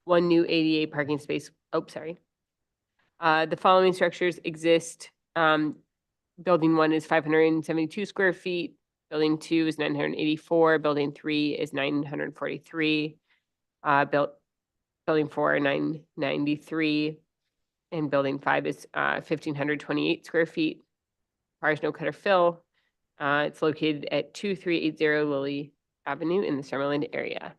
Speaker 2: 1 new ADA parking space, the following structures exist. Building 1 is 572 square feet. Building 2 is 984. Building 3 is 943. Building 4, 993. And building 5 is 1,528 square feet. Requires no cut or fill. It's located at 2380 Lily Avenue in the Summerlin area.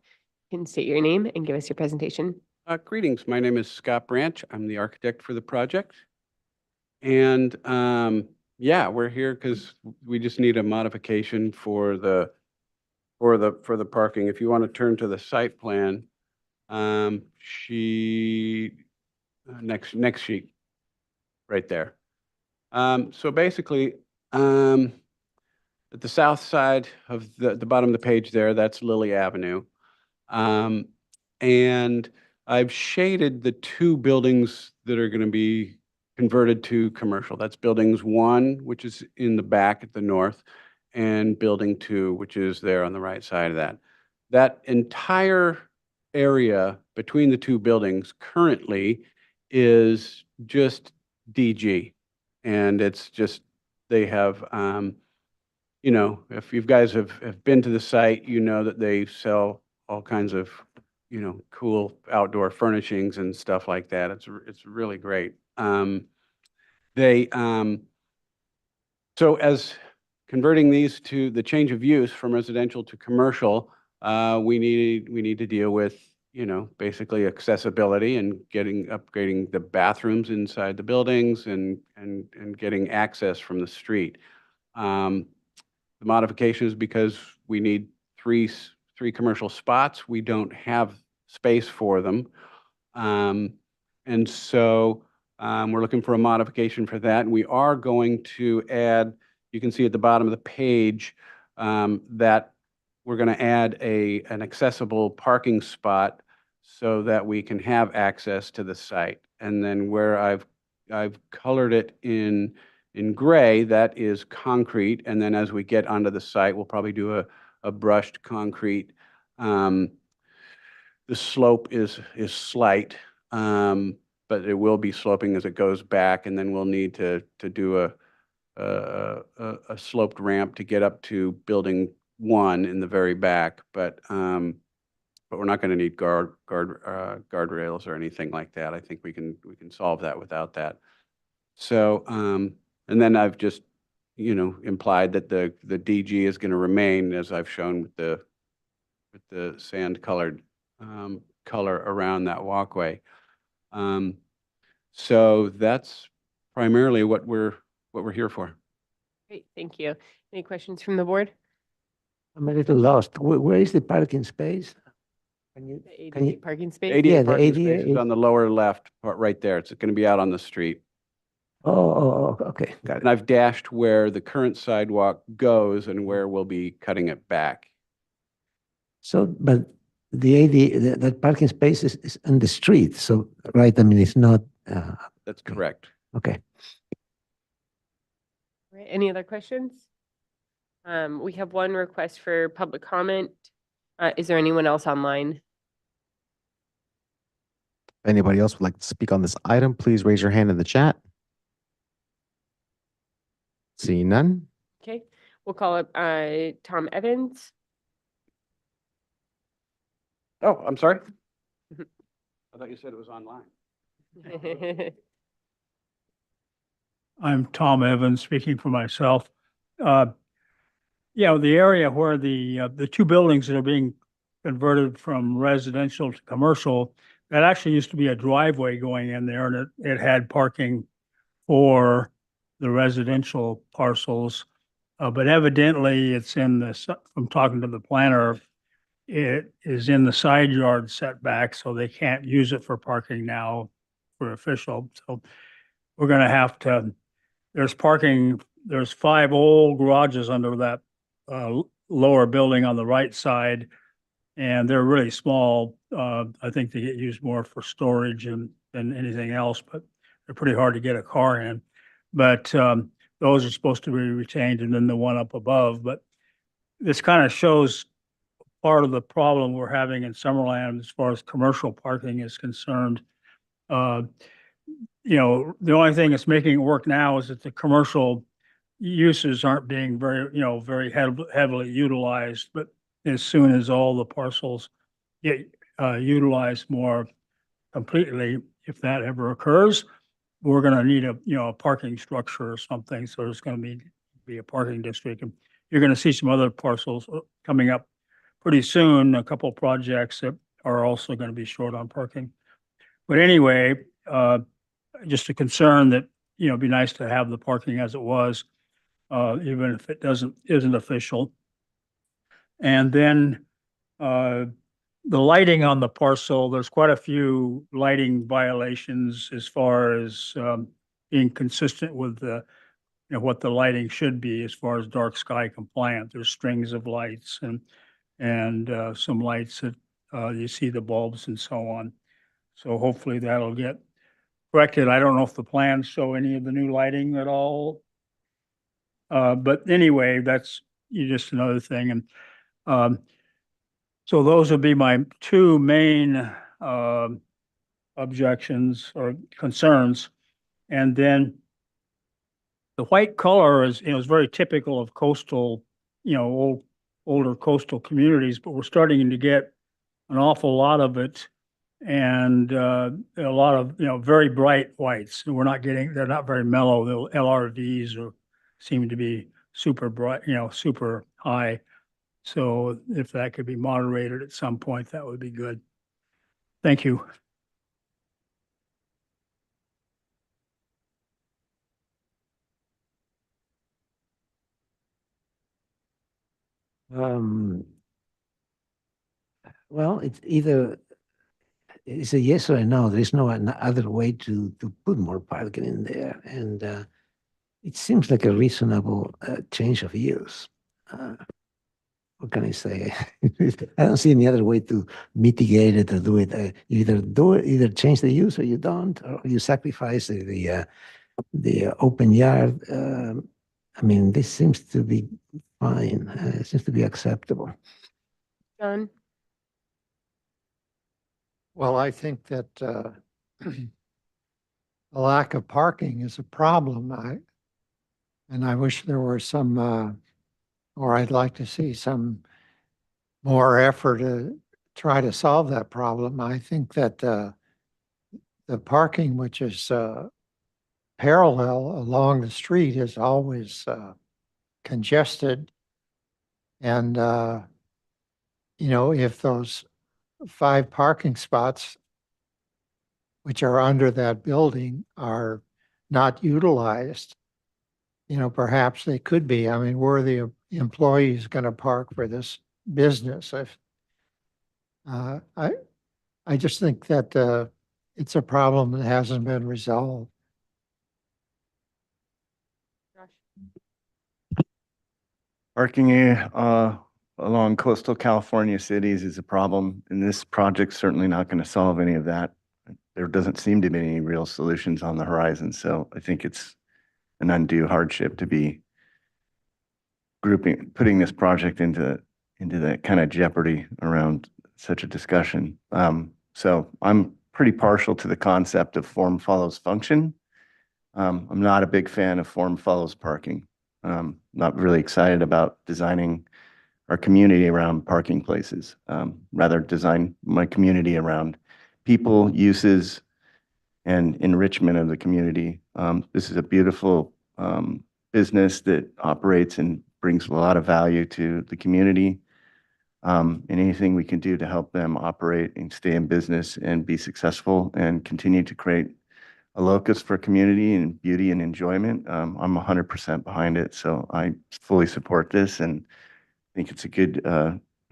Speaker 2: You can state your name and give us your presentation.
Speaker 12: Greetings, my name is Scott Branch. I'm the architect for the project. And yeah, we're here because we just need a modification for the parking. If you want to turn to the site plan, next sheet, right there. So basically, at the south side of the bottom of the page there, that's Lily Avenue. And I've shaded the 2 buildings that are going to be converted to commercial. That's buildings 1, which is in the back at the north, and building 2, which is there on the right side of that. That entire area between the 2 buildings currently is just DG. And it's just, they have, you know, if you guys have been to the site, you know that they sell all kinds of, you know, cool outdoor furnishings and stuff like that. It's really great. They, so as converting these to the change of use from residential to commercial, we need to deal with, you know, basically accessibility and upgrading the bathrooms inside the buildings and getting access from the street. The modification is because we need three commercial spots. We don't have space for them. And so we're looking for a modification for that. And we are going to add, you can see at the bottom of the page, that we're going to add an accessible parking spot so that we can have access to the site. And then where I've colored it in gray, that is concrete. And then as we get onto the site, we'll probably do a brushed concrete. The slope is slight, but it will be sloping as it goes back. And then we'll need to do a sloped ramp to get up to building 1 in the very back. But we're not going to need guardrails or anything like that. I think we can solve that without that. So, and then I've just, you know, implied that the DG is going to remain as I've shown with the sand colored color around that walkway. So that's primarily what we're here for.
Speaker 2: Great, thank you. Any questions from the board?
Speaker 6: I'm a little lost. Where is the parking space? Can you,
Speaker 2: The
Speaker 6: can you,
Speaker 2: 88 parking space?
Speaker 12: 88
Speaker 6: Yeah, the
Speaker 12: parking
Speaker 6: 88
Speaker 12: spaces on the lower left part right there. It's going to be out on the street.
Speaker 6: okay, got it.
Speaker 12: And I've dashed where the current sidewalk goes and where we'll be cutting it back.
Speaker 6: So, but the 80, that parking space is on the street, so, right, I mean, it's not,
Speaker 12: That's correct.
Speaker 6: okay.
Speaker 2: All right, any other questions? We have one request for public comment. Is there anyone else online?
Speaker 7: If anybody else would like to speak on this item, please raise your hand in the chat. Seeing none.
Speaker 2: Okay, we'll call up Tom Evans.
Speaker 12: Oh, I'm sorry. I thought you said it was online.
Speaker 11: I'm Tom Evans, speaking for myself. Yeah, the area where the 2 buildings that are being converted from residential to commercial, that actually used to be a driveway going in there, and it had parking for the residential parcels. But evidently, it's from talking to the planner, it is in the side yard setback, so they can't use it for parking now for official. So we're gonna have to, there's 5 old garages under that lower building on the right side, and they're really small. I think they get used more for storage than anything else, but they're pretty hard to get a car in. But those are supposed to be retained, and then the one up above. But this kind of shows part of the problem we're having in Summerland as far as commercial parking is concerned. You know, the only thing that's making it work now is that the commercial uses aren't being very heavily utilized. But as soon as all the parcels get utilized more completely, if that ever occurs, we're going to need a parking structure or something. So there's going to be a parking district, and you're going to see some other parcels coming up pretty soon. A couple of projects that are also going to be short on parking. But anyway, just a concern that, it'd be nice to have the parking as it was, even if it isn't official. And then the lighting on the parcel, there's quite a few lighting violations as far as being consistent with what the lighting should be as far as dark sky compliant. There's strings of lights and some lights that you see the bulbs and so on. So hopefully that'll get corrected. I don't know if the plans show any of the new lighting at all. But anyway, that's just another thing. And so those would be my 2 main objections or concerns. And then the white color is, is very typical of coastal, older coastal communities, but we're starting to get an awful lot of it. And a lot of, very bright whites. We're not getting, they're not very mellow. The LRVs seem to be super bright, super high. So if that could be moderated at some point, that would be good. Thank you.
Speaker 6: Um, well, it's a yes or a no. There is no other way to put more parking in there. And it seems like a reasonable change of use. What can I say? I don't see any other way to mitigate it or do it. You either change the use or you don't, or you sacrifice the open yard. I mean, this seems to be fine. It seems to be acceptable.
Speaker 2: John?
Speaker 3: Well, I think that a lack of parking is a problem. And I wish there were some, or I'd like to see some more effort to try to solve that problem. I think that the parking, which is parallel along the street, is always congested. And, if those 5 parking spots, which are under that building, are not utilized, perhaps they could be. I mean, where are the employees going to park for this business? I just think that it's a problem that hasn't been resolved.
Speaker 2: Josh?
Speaker 9: Parking along coastal California cities is a problem, and this project's certainly not going to solve any of that. There doesn't seem to be any real solutions on the horizon, so I think it's an undue hardship to be putting this project into that kind of jeopardy around such a discussion. So I'm pretty partial to the concept of form follows function. I'm not a big fan of form follows parking. Not really excited about designing our community around parking places. Rather design my community around people, uses, and enrichment of the community. This is a beautiful business that operates and brings a lot of value to the community. And anything we can do to help them operate and stay in business and be successful and continue to create a locus for community and beauty and enjoyment, I'm 100% behind it. So I fully support this and think it's a good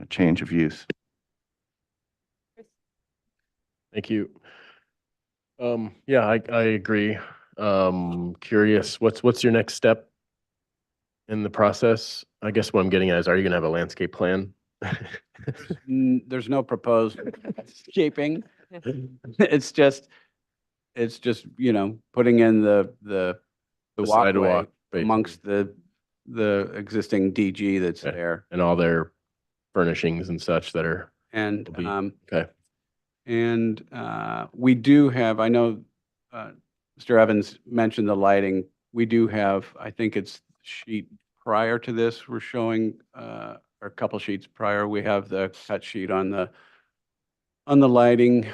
Speaker 9: change of use.
Speaker 8: Thank you. Yeah, I agree. Curious, what's your next step in the process? I guess what I'm getting at is, are you gonna have a landscape plan?
Speaker 12: There's no proposed shaping. It's just, putting in the walkway
Speaker 8: sidewalk,
Speaker 12: amongst the existing DG that's
Speaker 8: Okay.
Speaker 12: there.
Speaker 8: And all their furnishings and such that are,
Speaker 12: And,
Speaker 8: will be- okay.
Speaker 12: and we do have, I know Mr. Evans mentioned the lighting. We do have, I think it's sheet prior to this, we're showing, or a couple sheets prior, we have the cut sheet on the lighting.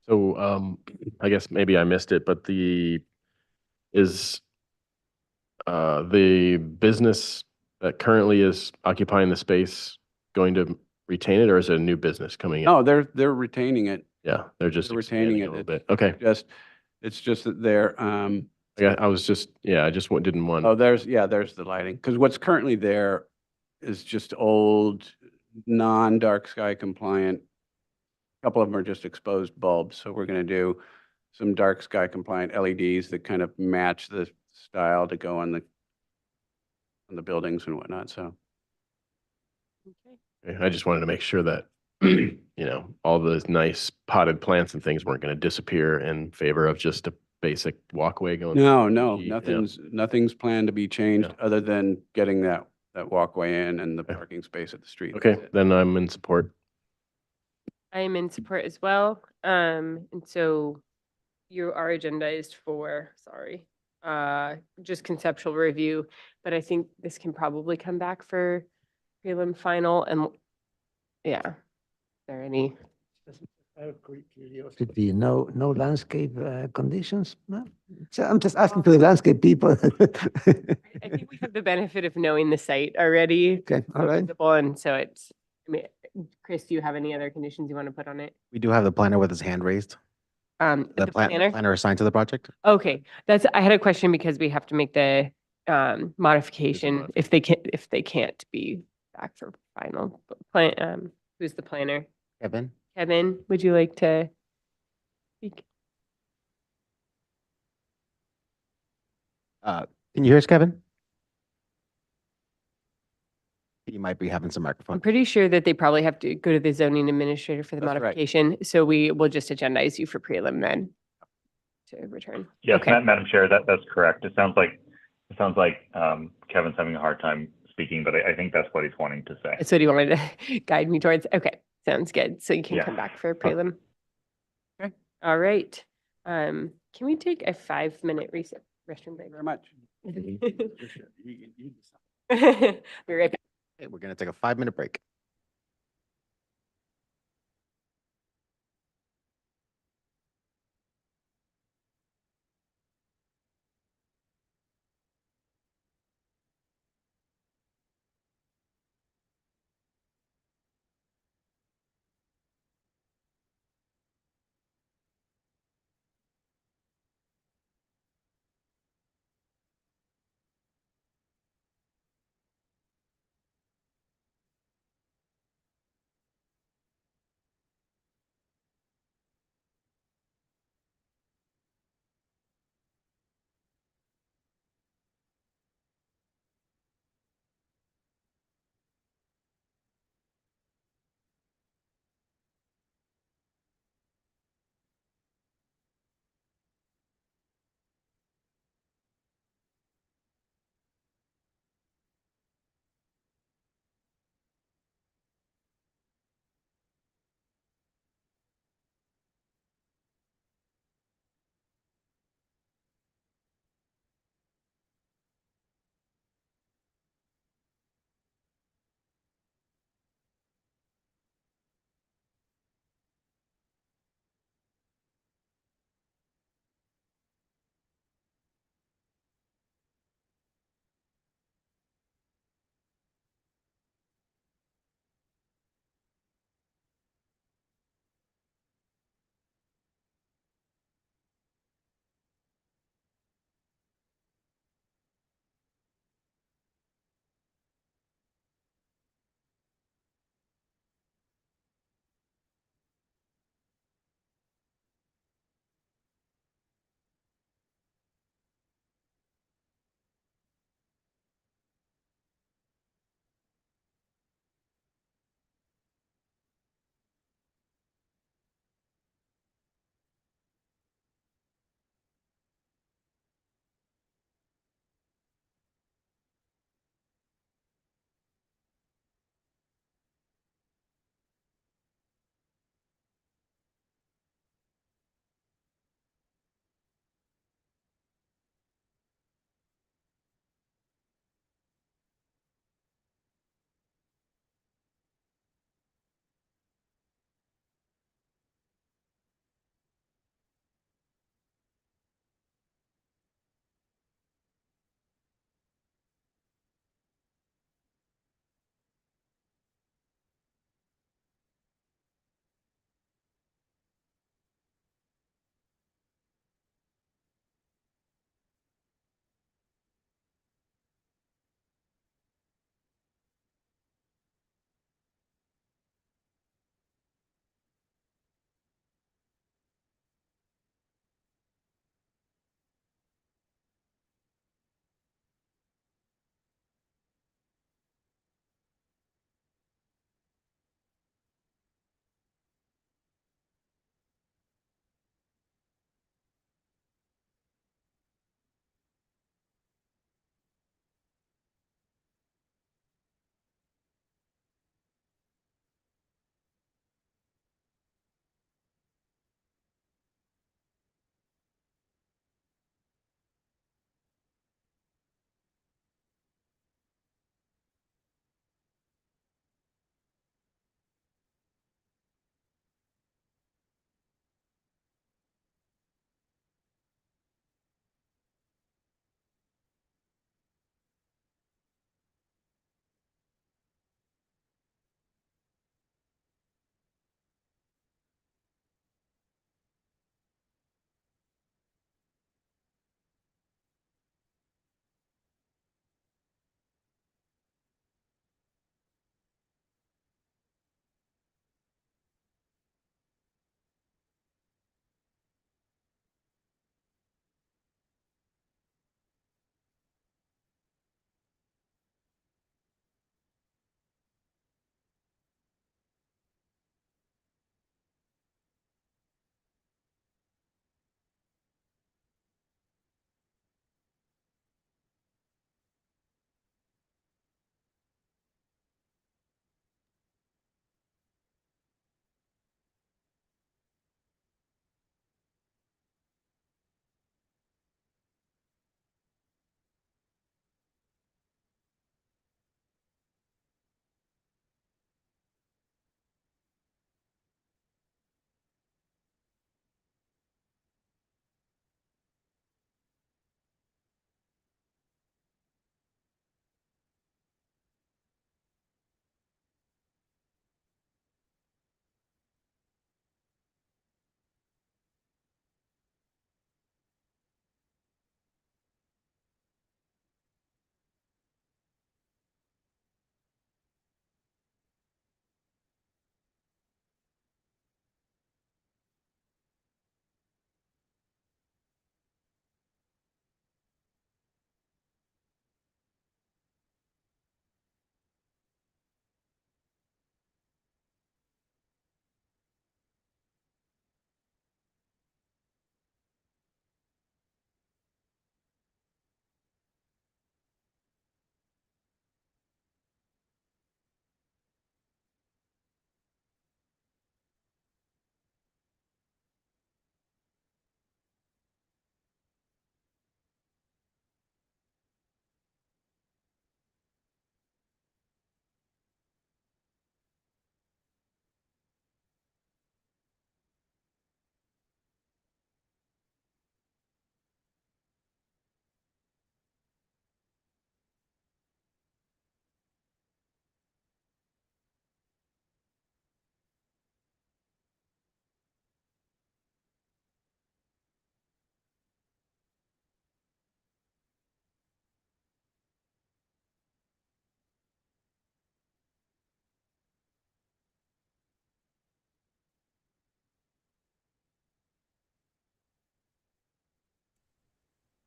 Speaker 8: So, I guess maybe I missed it, but is the business that currently is occupying the space going to retain it, or is it a new business coming in?
Speaker 12: No, they're retaining it.
Speaker 8: Yeah, they're just
Speaker 12: They're retaining
Speaker 8: expanding a
Speaker 12: it.
Speaker 8: little bit. Okay.
Speaker 12: It's just that they're,
Speaker 8: Yeah, I was just, I just didn't want.
Speaker 12: oh, there's the lighting. Because what's currently there is just old, non-dark sky compliant. A couple of them are just exposed bulbs. So we're going to do some dark sky compliant LEDs that kind of match the style to go on the buildings and whatnot. So
Speaker 2: Okay.
Speaker 8: I just wanted to make sure that, all those nice potted plants and things weren't going to disappear in favor of just a basic walkway going.
Speaker 12: no,
Speaker 8: Yeah.
Speaker 12: nothing's planned to be changed
Speaker 8: Yeah.
Speaker 12: other than getting that walkway in and the parking space at the street.
Speaker 8: Okay,
Speaker 12: That's it.
Speaker 8: then I'm in support.
Speaker 2: I am in support as well. And so you are agendized for, sorry, just conceptual review, but I think this can probably come back for prelim final and, yeah. Is there any?
Speaker 6: Should be no landscape conditions? No? So I'm just asking to the landscape people.
Speaker 2: I think we have the benefit of knowing the site already.
Speaker 6: Okay, all right.
Speaker 2: Visible, and so it's, I mean, Chris, do you have any other conditions you want to put on it?
Speaker 7: We do have the planner with his hand raised.
Speaker 2: The planner?
Speaker 7: Planner assigned to the project.
Speaker 2: Okay, I had a question because we have to make the modification if they can't be back for final. Plan, who's the planner?
Speaker 7: Kevin?
Speaker 2: Kevin, would you like to speak?
Speaker 7: Can you hear us, Kevin? You might be having some
Speaker 2: I'm
Speaker 7: microphone.
Speaker 2: pretty sure that they probably have to go to the zoning administrator for the
Speaker 7: That's right.
Speaker 2: modification, so we will just agendize you for prelim then to return.
Speaker 4: Yes,
Speaker 2: Okay.
Speaker 4: Madam Chair, that's correct. It sounds like Kevin's having a hard time speaking, but I think that's what he's wanting to say.
Speaker 2: That's what he wanted to guide me towards. Okay, sounds good. So you can
Speaker 4: Yeah.
Speaker 2: come back for prelim. Okay. All right. Can we take a 5-minute restroom break?
Speaker 12: Very much.
Speaker 2: Be
Speaker 12: You
Speaker 2: right back.
Speaker 7: Okay, we're going to take a 5-minute break.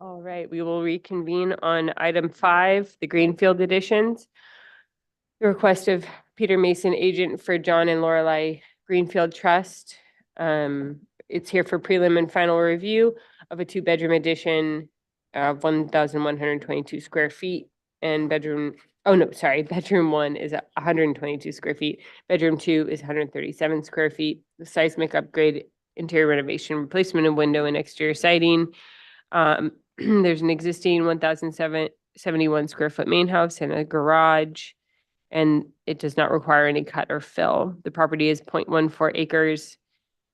Speaker 2: All right, we will reconvene on item 5, the Greenfield additions. The request of Peter Mason, agent for John and Lorelei Greenfield Trust. It's here for prelim and final review of a 2-bedroom addition of 1,122 square feet, and bedroom 1 is 122 square feet. Bedroom 2 is 137 square feet. The seismic upgrade, interior renovation, replacement of window and exterior siding. There's an existing 1,771 square foot main house and a garage, and it does not require any cut or fill. The property is 0.14 acres,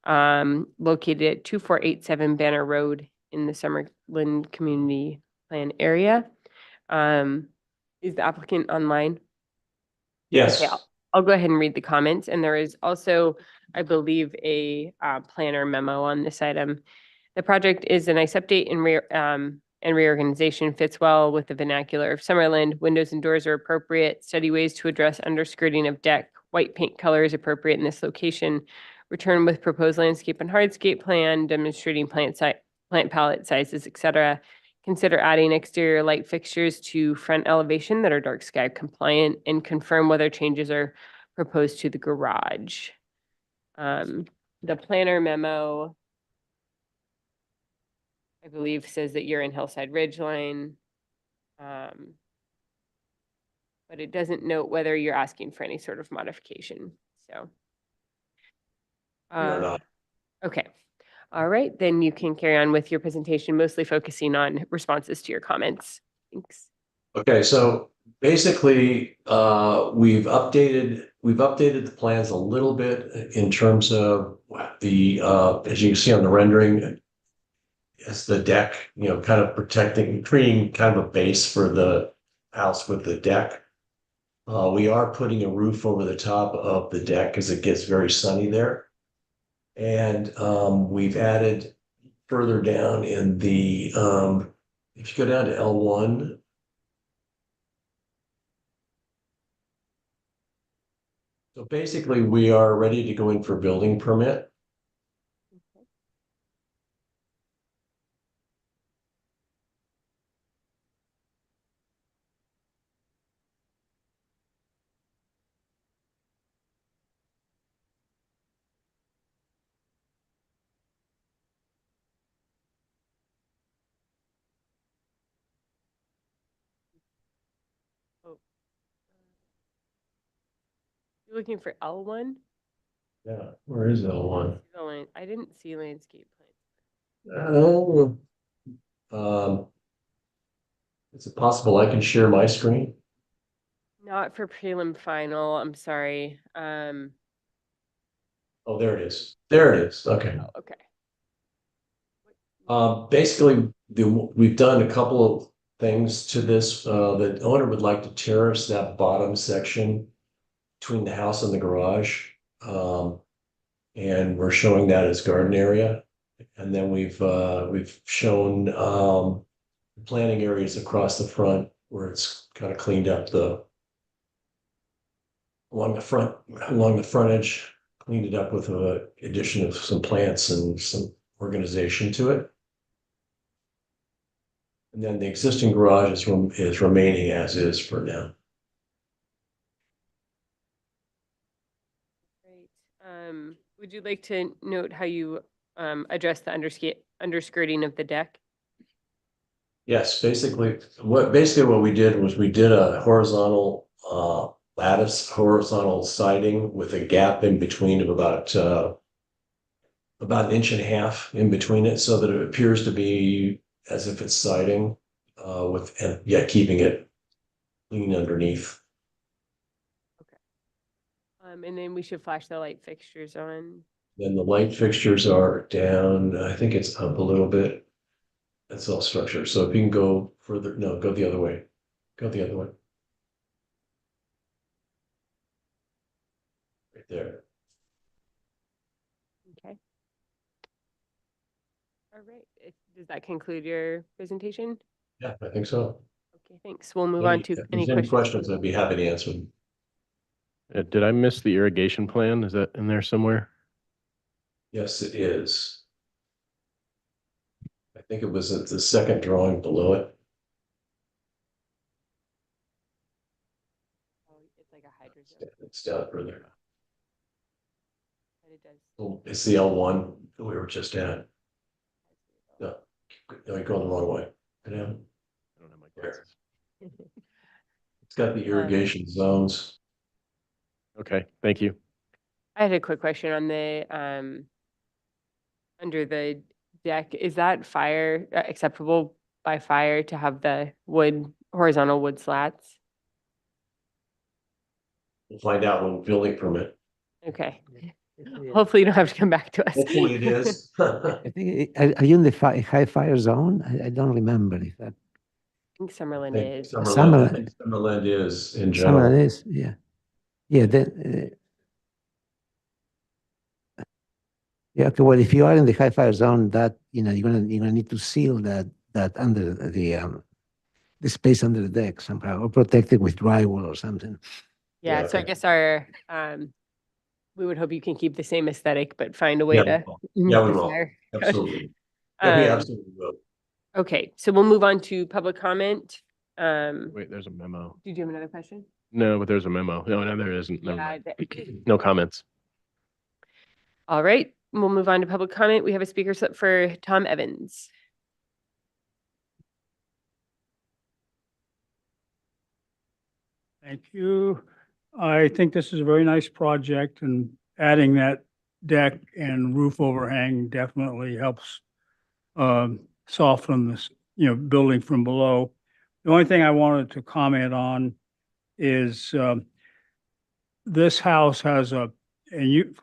Speaker 2: located at 2487 Banner Road in the Summerlin Community Plan area. Is the applicant online?
Speaker 13: Yes.
Speaker 2: Okay, I'll go ahead and read the comments. And there is also, I believe, a planner memo on this item. The project is a nice update and reorganization, fits well with the vernacular of Summerlin. Windows and doors are appropriate. Study ways to address underskirting of deck. White paint color is appropriate in this location. Return with proposed landscape and hardscape plan demonstrating plant palette sizes, etc. Consider adding exterior light fixtures to front elevation that are dark sky compliant, and confirm whether changes are proposed to the garage. The planner memo, I believe, says that you're in Hillside Ridgeline. But it doesn't note whether you're asking for any sort of modification, so.
Speaker 13: We're not.
Speaker 2: Okay. All right, then you can carry on with your presentation, mostly focusing on responses to your comments. Thanks.
Speaker 13: Okay, so basically, we've updated the plans a little bit in terms of the, as you can see on the rendering, as the deck, kind of creating kind of a base for the house with the deck. We are putting a roof over the top of the deck because it gets very sunny there. And we've added further down in the, if you go down to L1, so basically we are ready to go in for building permit.
Speaker 2: You're looking for L1?
Speaker 13: Yeah, where is L1?
Speaker 2: I didn't see landscape plan.
Speaker 13: Oh, is it possible I can share my screen?
Speaker 2: Not for prelim final, I'm sorry.
Speaker 13: Oh, there it is. There it is. Okay.
Speaker 2: Oh, okay.
Speaker 13: Basically, we've done a couple of things to this. The owner would like to terrace that bottom section between the house and the garage. And we're showing that as garden area. And then we've shown planting areas across the front where it's kind of cleaned up along the frontage, cleaned it up with an addition of some plants and some organization to it. And then the existing garage is remaining as is for now.
Speaker 2: Great. Would you like to note how you address the underskirting of the deck?
Speaker 13: Yes, basically what we did was we did a horizontal lattice, horizontal siding with a gap in between of about 1.5 inches in between it, so that it appears to be as if it's siding, and yet keeping it clean underneath.
Speaker 2: Okay. And then we should flash the light fixtures on.
Speaker 13: Then the light fixtures are down, I think it's up a little bit. That's all structure. So if you can go further, no, go the other way. Go the other way. Right there.
Speaker 2: Okay. All right. Does that conclude your presentation?
Speaker 13: Yeah, I think so.
Speaker 2: Okay, thanks. We'll move on to
Speaker 13: If
Speaker 2: any
Speaker 13: there's any
Speaker 2: questions.
Speaker 13: questions, I'd be happy to answer them.
Speaker 8: Did I miss the irrigation plan? Is that in there somewhere?
Speaker 13: Yes, it is. I think it was at the second drawing below it.
Speaker 2: Oh, it's like a hydrogel,
Speaker 13: It's down further.
Speaker 2: but it does.
Speaker 13: Oh, it's the L1 that we were just at. No, you're going the wrong way. Go down.
Speaker 8: I don't have my
Speaker 13: There.
Speaker 8: glasses.
Speaker 13: It's got the irrigation zones.
Speaker 8: Okay, thank you.
Speaker 2: I had a quick question on the, under the deck, is that fire, acceptable by fire to have the wood, horizontal wood slats?
Speaker 13: We'll find out when building permit.
Speaker 2: Okay, hopefully you don't have to come back to us.
Speaker 13: Hopefully it is.
Speaker 6: I think, are you in the high fire zone? I don't remember if that,
Speaker 2: I think Summerlin is.
Speaker 13: Summerlin, I think Summerlin is in general.
Speaker 6: some of it is, yeah. Yeah, then, yeah, okay, well, if you are in the high fire zone, that, you're gonna need to seal that under the space under the deck somehow, or protect it with drywall or something.
Speaker 2: Yeah,
Speaker 13: Yeah,
Speaker 2: so I
Speaker 13: okay.
Speaker 2: guess our, we would hope you can keep the same aesthetic, but find a way
Speaker 13: Yeah,
Speaker 2: to.
Speaker 13: Yeah, we
Speaker 2: meet the
Speaker 13: will.
Speaker 2: fire.
Speaker 13: Absolutely. Yeah, we
Speaker 2: Um,
Speaker 13: absolutely will.
Speaker 2: Okay, so we'll move on to public comment. Do
Speaker 8: Wait, there's a memo.
Speaker 2: you have another question?
Speaker 8: No, but there's a memo. No, there isn't. Never
Speaker 2: Yeah,
Speaker 8: mind.
Speaker 2: that-
Speaker 8: No comments.
Speaker 2: All right, we'll move on to public comment. We have a speaker slip for Tom Evans.
Speaker 11: Thank you. I think this is a very nice project, and adding that deck and roof overhang definitely helps soften this, building from below. The only thing I wanted to comment on is this house has and you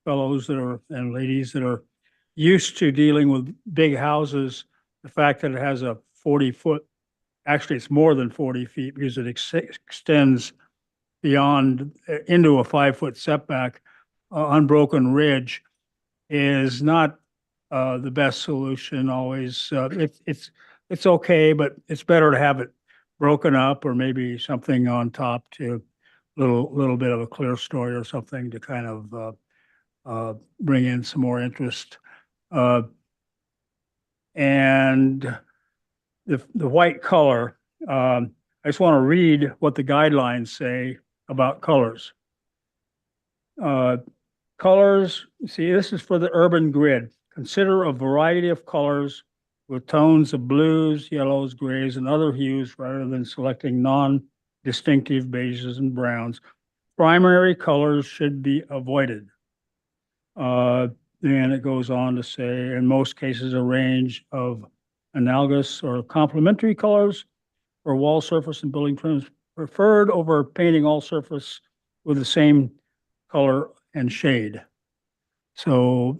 Speaker 11: fellows and ladies that are used to dealing with big houses, the fact that it has a 40-foot, actually it's more than 40 feet because it extends beyond into a 5-foot setback, unbroken ridge is not the best solution always. It's okay, but it's better to have it broken up, or maybe something on top to little bit of a clear story or something to kind of bring in some more interest. And the white color, I just want to read what the guidelines say about colors. Colors, see, this is for the urban grid. Consider a variety of colors with tones of blues, yellows, grays, and other hues rather than selecting non-distinctive beiges and browns. Primary colors should be avoided. And it goes on to say, in most cases, a range of analogous or complementary colors for wall surface and building trims preferred over painting all surface with the same color and shade. So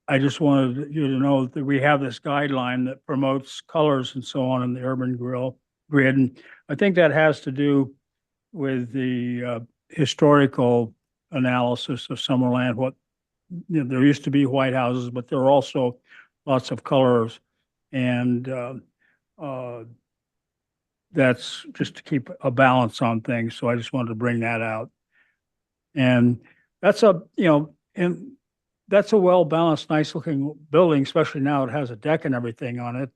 Speaker 11: I just wanted you to know that we have this guideline that promotes colors and so on in the urban grid. And I think that has to do with the historical analysis of Summerland. There used to be white houses, but there are also lots of colors. And that's just to keep a balance on things. So I just wanted to bring that out. And that's a well-balanced, nice-looking building, especially now it has a deck and everything on it.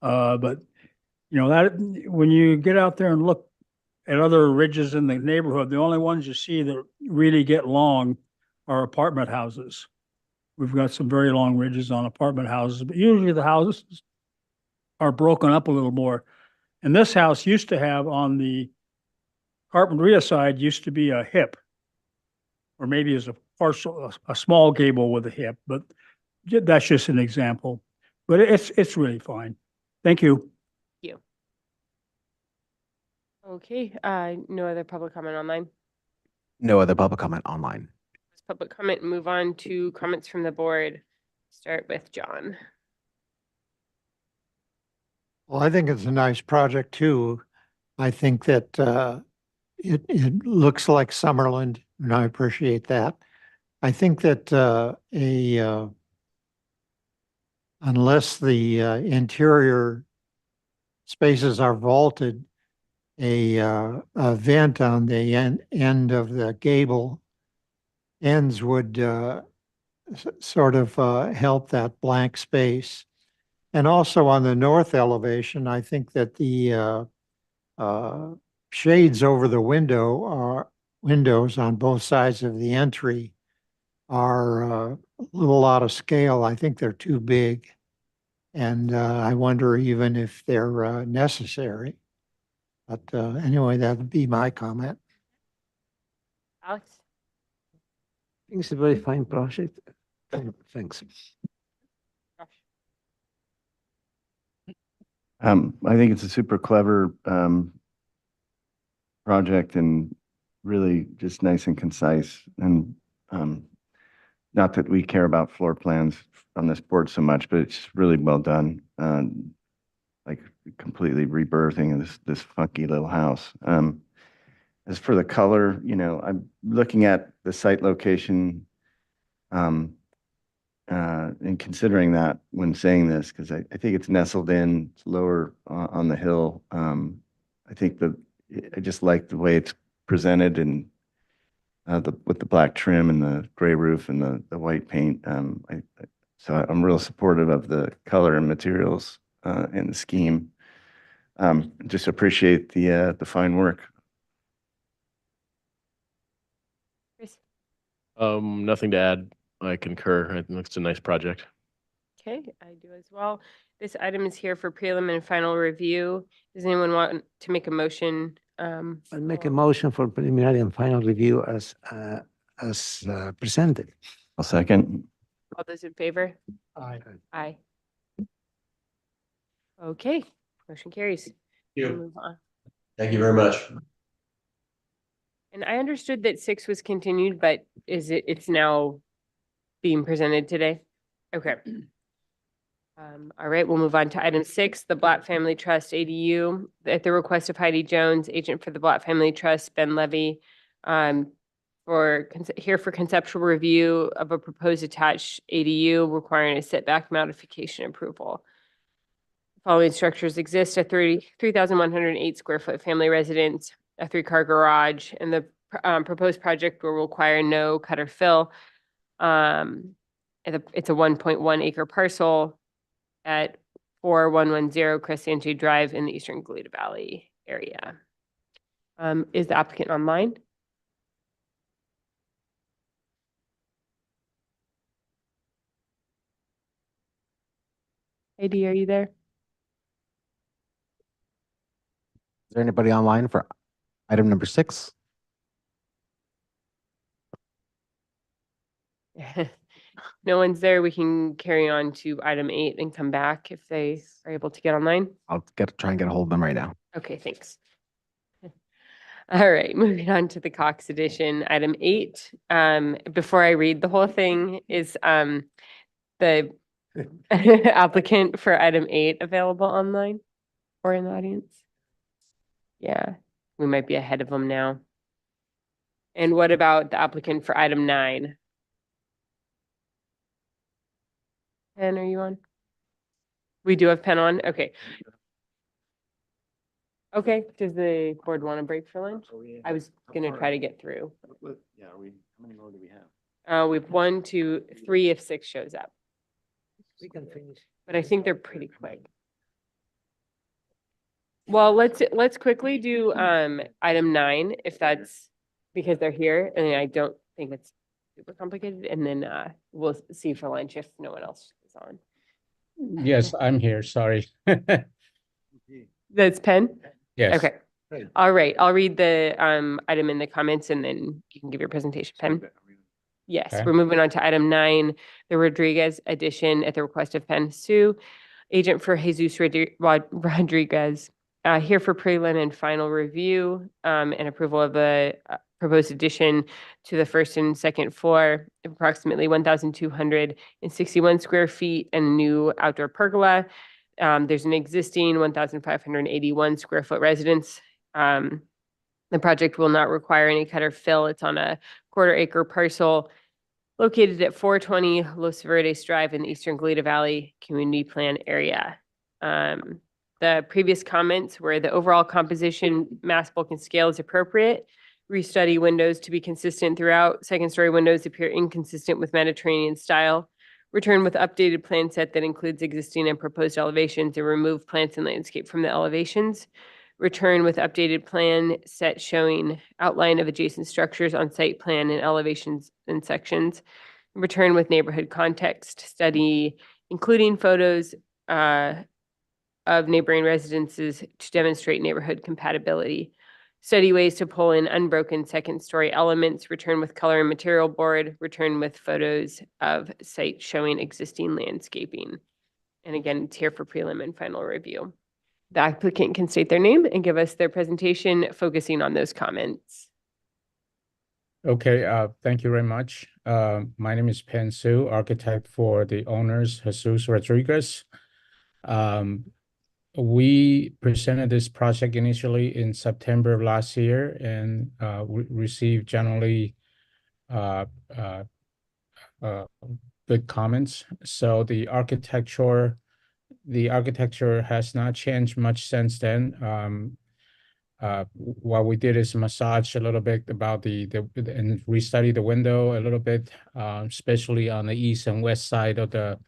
Speaker 11: But that when you get out there and look at other ridges in the neighborhood, the only ones you see that really get long are apartment houses. We've got some very long ridges on apartment houses, but usually the houses are broken up a little more. And this house used to have, on the Carpinteria side, used to be a hip, or maybe as a small gable with a hip, but that's just an example. But it's really fine. Thank you.
Speaker 2: Thank you. Okay, no other public comment online.
Speaker 7: No other public comment online.
Speaker 2: Public comment, move on to comments from the board. Start with John.
Speaker 3: Well, I think it's a nice project too. I think that it looks like Summerland, and I appreciate that. I think that unless the interior spaces are vaulted, a vent on the end of the gable ends would sort of help that blank space. And also on the north elevation, I think that the shades over the windows on both sides of the entry are a little out of scale. I think they're too big. And I wonder even if they're necessary. But anyway, that would be my comment.
Speaker 2: Alex?
Speaker 6: I think it's a very fine project. Thanks.
Speaker 2: Josh?
Speaker 9: I think it's a super clever project and really just nice and concise. And not that we care about floor plans on this board so much, but it's really well done. Like completely rebirthing this funky little house. As for the color, you know, I'm looking at the site location and considering that when saying this, because I think it's nestled in, it's lower on the hill. I think I just like the way it's presented and with the black trim and the gray roof and the white paint. So I'm real supportive of the color and materials and the scheme. Just appreciate the fine work.
Speaker 2: Chris?
Speaker 8: Nothing to add. I concur. I think it's a nice project.
Speaker 2: Okay, I do as well. This item is here for prelim and final review. Does anyone want to make a motion?
Speaker 6: I'll make a motion for preliminary and final review as presented.
Speaker 9: I'll second.
Speaker 2: All those in favor?
Speaker 3: Aye.
Speaker 2: Aye. Okay, motion carries. We'll move on.
Speaker 13: Thank you very much.
Speaker 2: And I understood that 6 was continued, but it's now being presented today? Okay. All right, we'll move on to item 6, the Blatt Family Trust ADU. At the request of Heidi Jones, agent for the Blatt Family Trust, Ben Levy, for conceptual review of a proposed attached ADU requiring a setback modification approval. Following structures exist: a 3,108 square foot family residence, a 3-car garage, and the proposed project will require no cut or fill. It's a 1.1 acre parcel at 4110 Crescente Drive in the Eastern Goleta Valley area. Is the applicant online? AD, are you there?
Speaker 7: Is there anybody online for item number 6?
Speaker 2: No one's there. We can carry on to item 8 and come back if they are able to get online.
Speaker 7: I'll try and get a hold of them right now.
Speaker 2: Okay, thanks. All right, moving on to the Cox edition, item 8. Before I read the whole thing, is the applicant for item 8 available online or in the audience? Yeah, we might be ahead of them now. And what about the applicant for item 9? Pen, are you on? We do have Pen on? Okay. Okay, does the board want to break for lunch? I was gonna try to get through.
Speaker 9: Yeah, how many more do we have?
Speaker 2: We have 1, 2, 3 if 6 shows up,
Speaker 6: We can finish.
Speaker 2: but I think they're pretty quick. Well, let's quickly do item 9 if that's because they're here, and I don't think it's super complicated, and then we'll see for lunch if no one else is on.
Speaker 14: Yes, I'm here, sorry.
Speaker 2: That's Pen?
Speaker 14: Yes.
Speaker 2: Okay. All right, I'll read the item in the comments and then you can give your presentation, Pen. Yes,
Speaker 14: Okay.
Speaker 2: we're moving on to item 9, the Rodriguez addition at the request of Pen Sue, agent for Jesus Rodriguez, here for prelim and final review and approval of the proposed addition to the first and second floor of approximately 1,261 square feet and a new outdoor pergola. There's an existing 1,581 square foot residence. The project will not require any cut or fill. It's on a 1/4 acre parcel located at 420 Los Verdes Drive in the Eastern Goleta Valley Community Plan area. The previous comments were the overall composition, mass, bulk, and scale is appropriate. restudy windows to be consistent throughout. Second-story windows appear inconsistent with Mediterranean style. Return with updated plan set that includes existing and proposed elevations and remove plants and landscape from the elevations. Return with updated plan set showing outline of adjacent structures on site plan and elevations and sections. Return with neighborhood context study, including photos of neighboring residences to demonstrate neighborhood compatibility. Study ways to pull in unbroken second-story elements. Return with color and material board. Return with photos of site showing existing landscaping. And again, it's here for prelim and final review. The applicant can state their name and give us their presentation, focusing on those comments.
Speaker 14: Okay, thank you very much. My name is Pen Su, architect for the owners, Jesus Rodriguez. We presented this project initially in September of last year, and we received generally good comments. So the architecture has not changed much since then. What we did is massage a little bit about and restudy the window a little bit, especially on the east and west side of the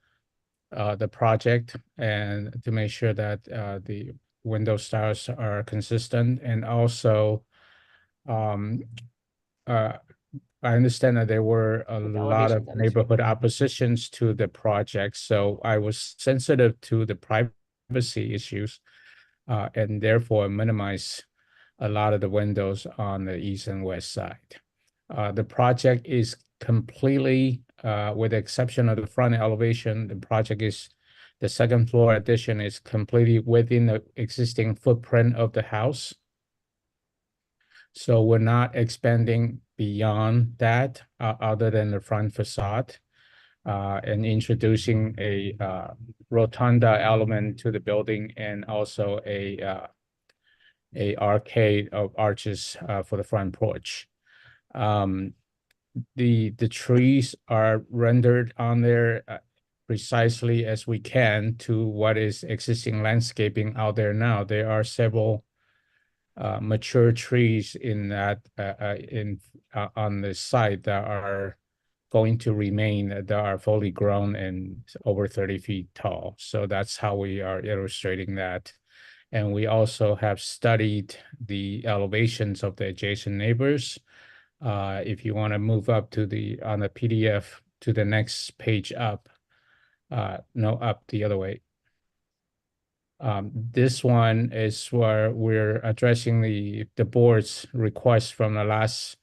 Speaker 14: project, and to make sure that the window styles are consistent. And also, I understand that there were a lot of neighborhood oppositions to the project, so I was sensitive to the privacy issues, and therefore minimize a lot of the windows on the east and west side. The project is completely, with the exception of the front elevation, the second floor addition is completely within the existing footprint of the house. So we're not expanding beyond that, other than the front facade, and introducing a rotunda element to the building, and also a arcade of arches for the front porch. The trees are rendered on there precisely as we can to what is existing landscaping out there now. There are several mature trees in that on the site that are going to remain, that are fully grown and over 30 feet tall. So that's how we are illustrating that. And we also have studied the elevations of the adjacent neighbors. If you want to move up to on the PDF to the next page up, no, up the other way. This one is where we're addressing the board's request from the last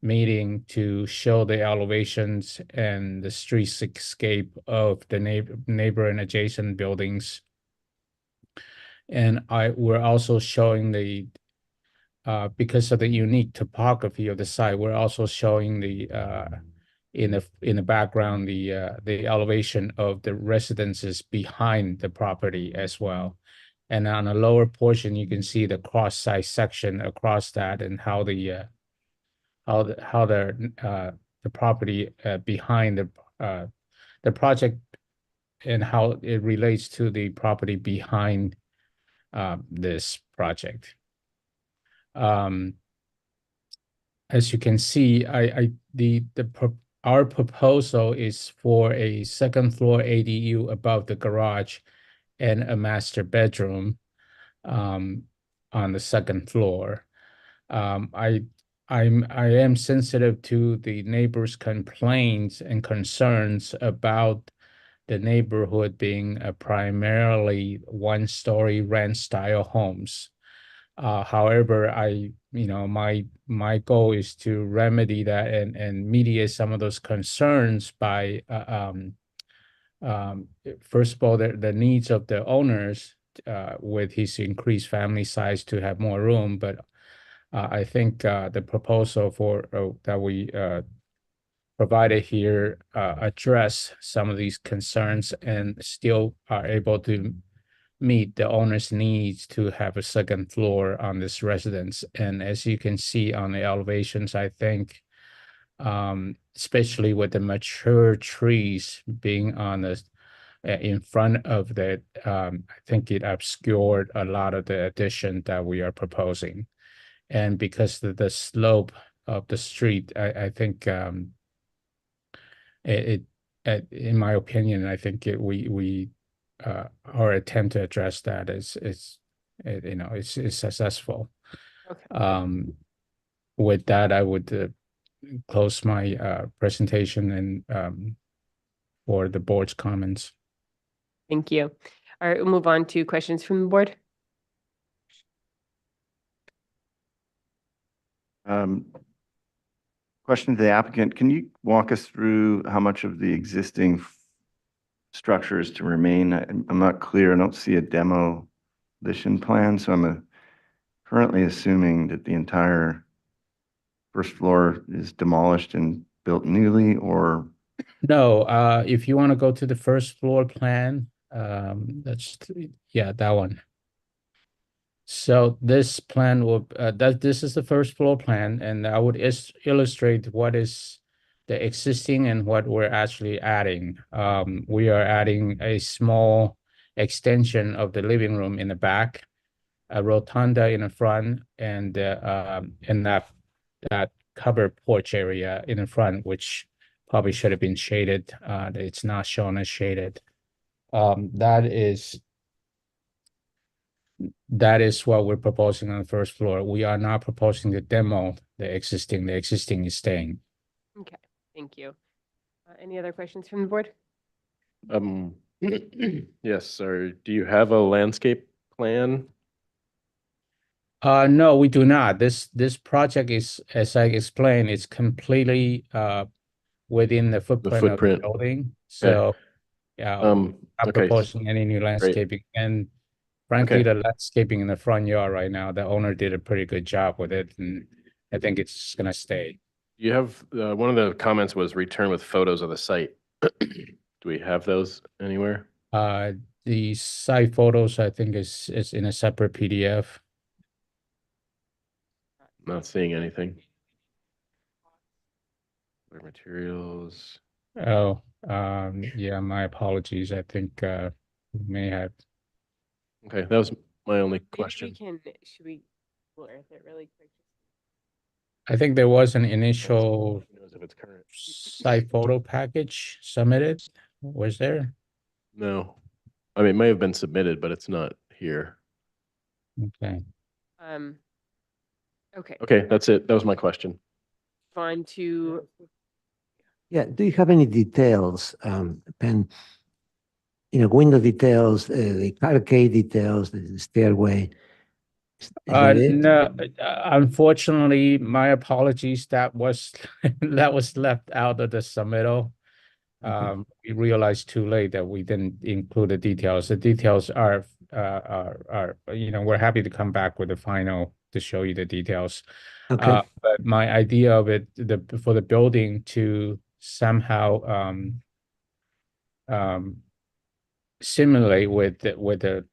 Speaker 14: meeting to show the elevations and the streetscape of the neighbor and adjacent buildings. And we're also showing because of the unique topography of the site, we're also showing in the background the elevation of the residences behind the property as well. And on the lower portion, you can see the cross site section across that, and how the property behind the project, and how it relates to the property behind this project. As you can see, our proposal is for a second floor ADU above the garage and a master bedroom on the second floor. I am sensitive to the neighbors' complaints and concerns about the neighborhood being primarily one-story rent-style homes. However, my goal is to remedy that and mediate some of those concerns by, first of all, the needs of the owners with his increased family size to have more room. But I think the proposal that we provided here address some of these concerns, and still are able to meet the owner's needs to have a second floor on this residence. And as you can see on the elevations, I think, especially with the mature trees being on the in front of the, I think it obscured a lot of the addition that we are proposing. And because of the slope of the street, I think in my opinion, I think our attempt to address that is successful.
Speaker 2: Okay.
Speaker 14: With that, I would close my presentation and for the board's comments.
Speaker 2: Thank you. All right, we'll move on to questions from the board.
Speaker 9: Question to the applicant, can you walk us through how much of the existing structure is to remain? I'm not clear. I don't see a demolition plan, so I'm currently assuming that the entire first floor is demolished and built newly, or?
Speaker 14: No, if you want to go to the first floor plan, that one. So this plan will, this is the first floor plan, and I would illustrate what is the existing and what we're actually adding. We are adding a small extension of the living room in the back, a rotunda in the front, and that covered porch area in the front, which probably should have been shaded. It's not shown as shaded. That is what we're proposing on the first floor. We are not proposing to demo the existing. The existing is staying.
Speaker 2: Okay, thank you. Any other questions from the board?
Speaker 8: Yes, sir. Do you have a landscape plan?
Speaker 14: No, we do not. This project is, as I explained, it's completely within the footprint of the building. So, yeah, I'm not proposing any new landscaping. And frankly, the landscaping in the front yard right now, the owner did a pretty good job with it, and I think it's gonna stay.
Speaker 8: You have, one of the comments was return with photos of the site. Do we have those anywhere?
Speaker 14: The site photos, I think is in a separate PDF.
Speaker 8: Not seeing anything. Other materials.
Speaker 14: Oh, yeah, my apologies. I think we may have.
Speaker 8: Okay, that was my only
Speaker 2: Maybe
Speaker 8: question.
Speaker 2: should we Google Earth it really quick?
Speaker 14: I think there was an initial
Speaker 8: Who knows if it's current?
Speaker 14: site photo package submitted. Was there?
Speaker 8: No. I mean, it may have been submitted, but it's not here.
Speaker 14: Okay.
Speaker 2: Okay.
Speaker 8: Okay, that's it. That was my question.
Speaker 2: On to,
Speaker 6: Yeah, do you have any details, Pen? Window details, the arcade details, the stairway? Is that it?
Speaker 14: No, unfortunately, my apologies. That was that was left out of the submittal. We realized too late that we didn't include the details. The details are we're happy to come back with the final to show you the details.
Speaker 6: Okay.
Speaker 14: But my idea of it, for the building to somehow simulate with the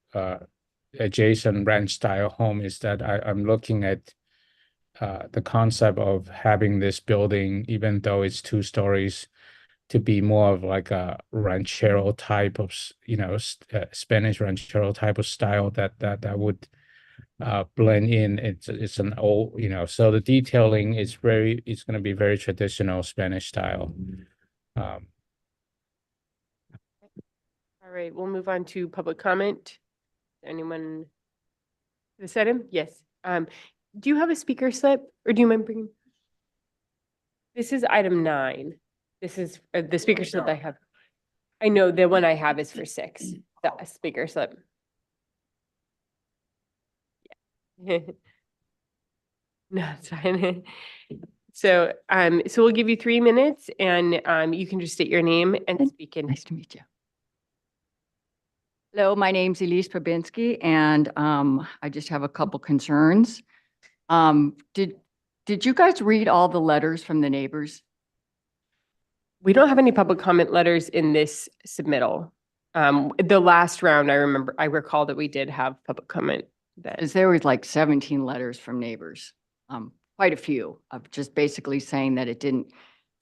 Speaker 14: adjacent ranch style home is that I'm looking at the concept of having this building, even though it's 2 stories, to be more of like a ranchero type of, Spanish ranchero type of style that would blend in. It's an old, so the detailing is it's going to be very traditional Spanish style.
Speaker 2: all right, we'll move on to public comment. Anyone? This item? Yes. Do you have a speaker slip, or do you mind bringing? This is item 9. This is the speaker slip I have. I know the one I have is for 6, the speaker slip. Yeah. No, it's fine. So, so we'll give you 3 minutes, and you can just state your name and speak in.
Speaker 15: Nice to meet you. Hello, my name's Elise Pabinski, and I just have a couple concerns. Did you guys read all the letters from the neighbors?
Speaker 2: We don't have any public comment letters in this submittal. The last round, I recall that we did have public comment.
Speaker 15: Because there was like 17 letters from neighbors, quite a few, of just basically saying that it didn't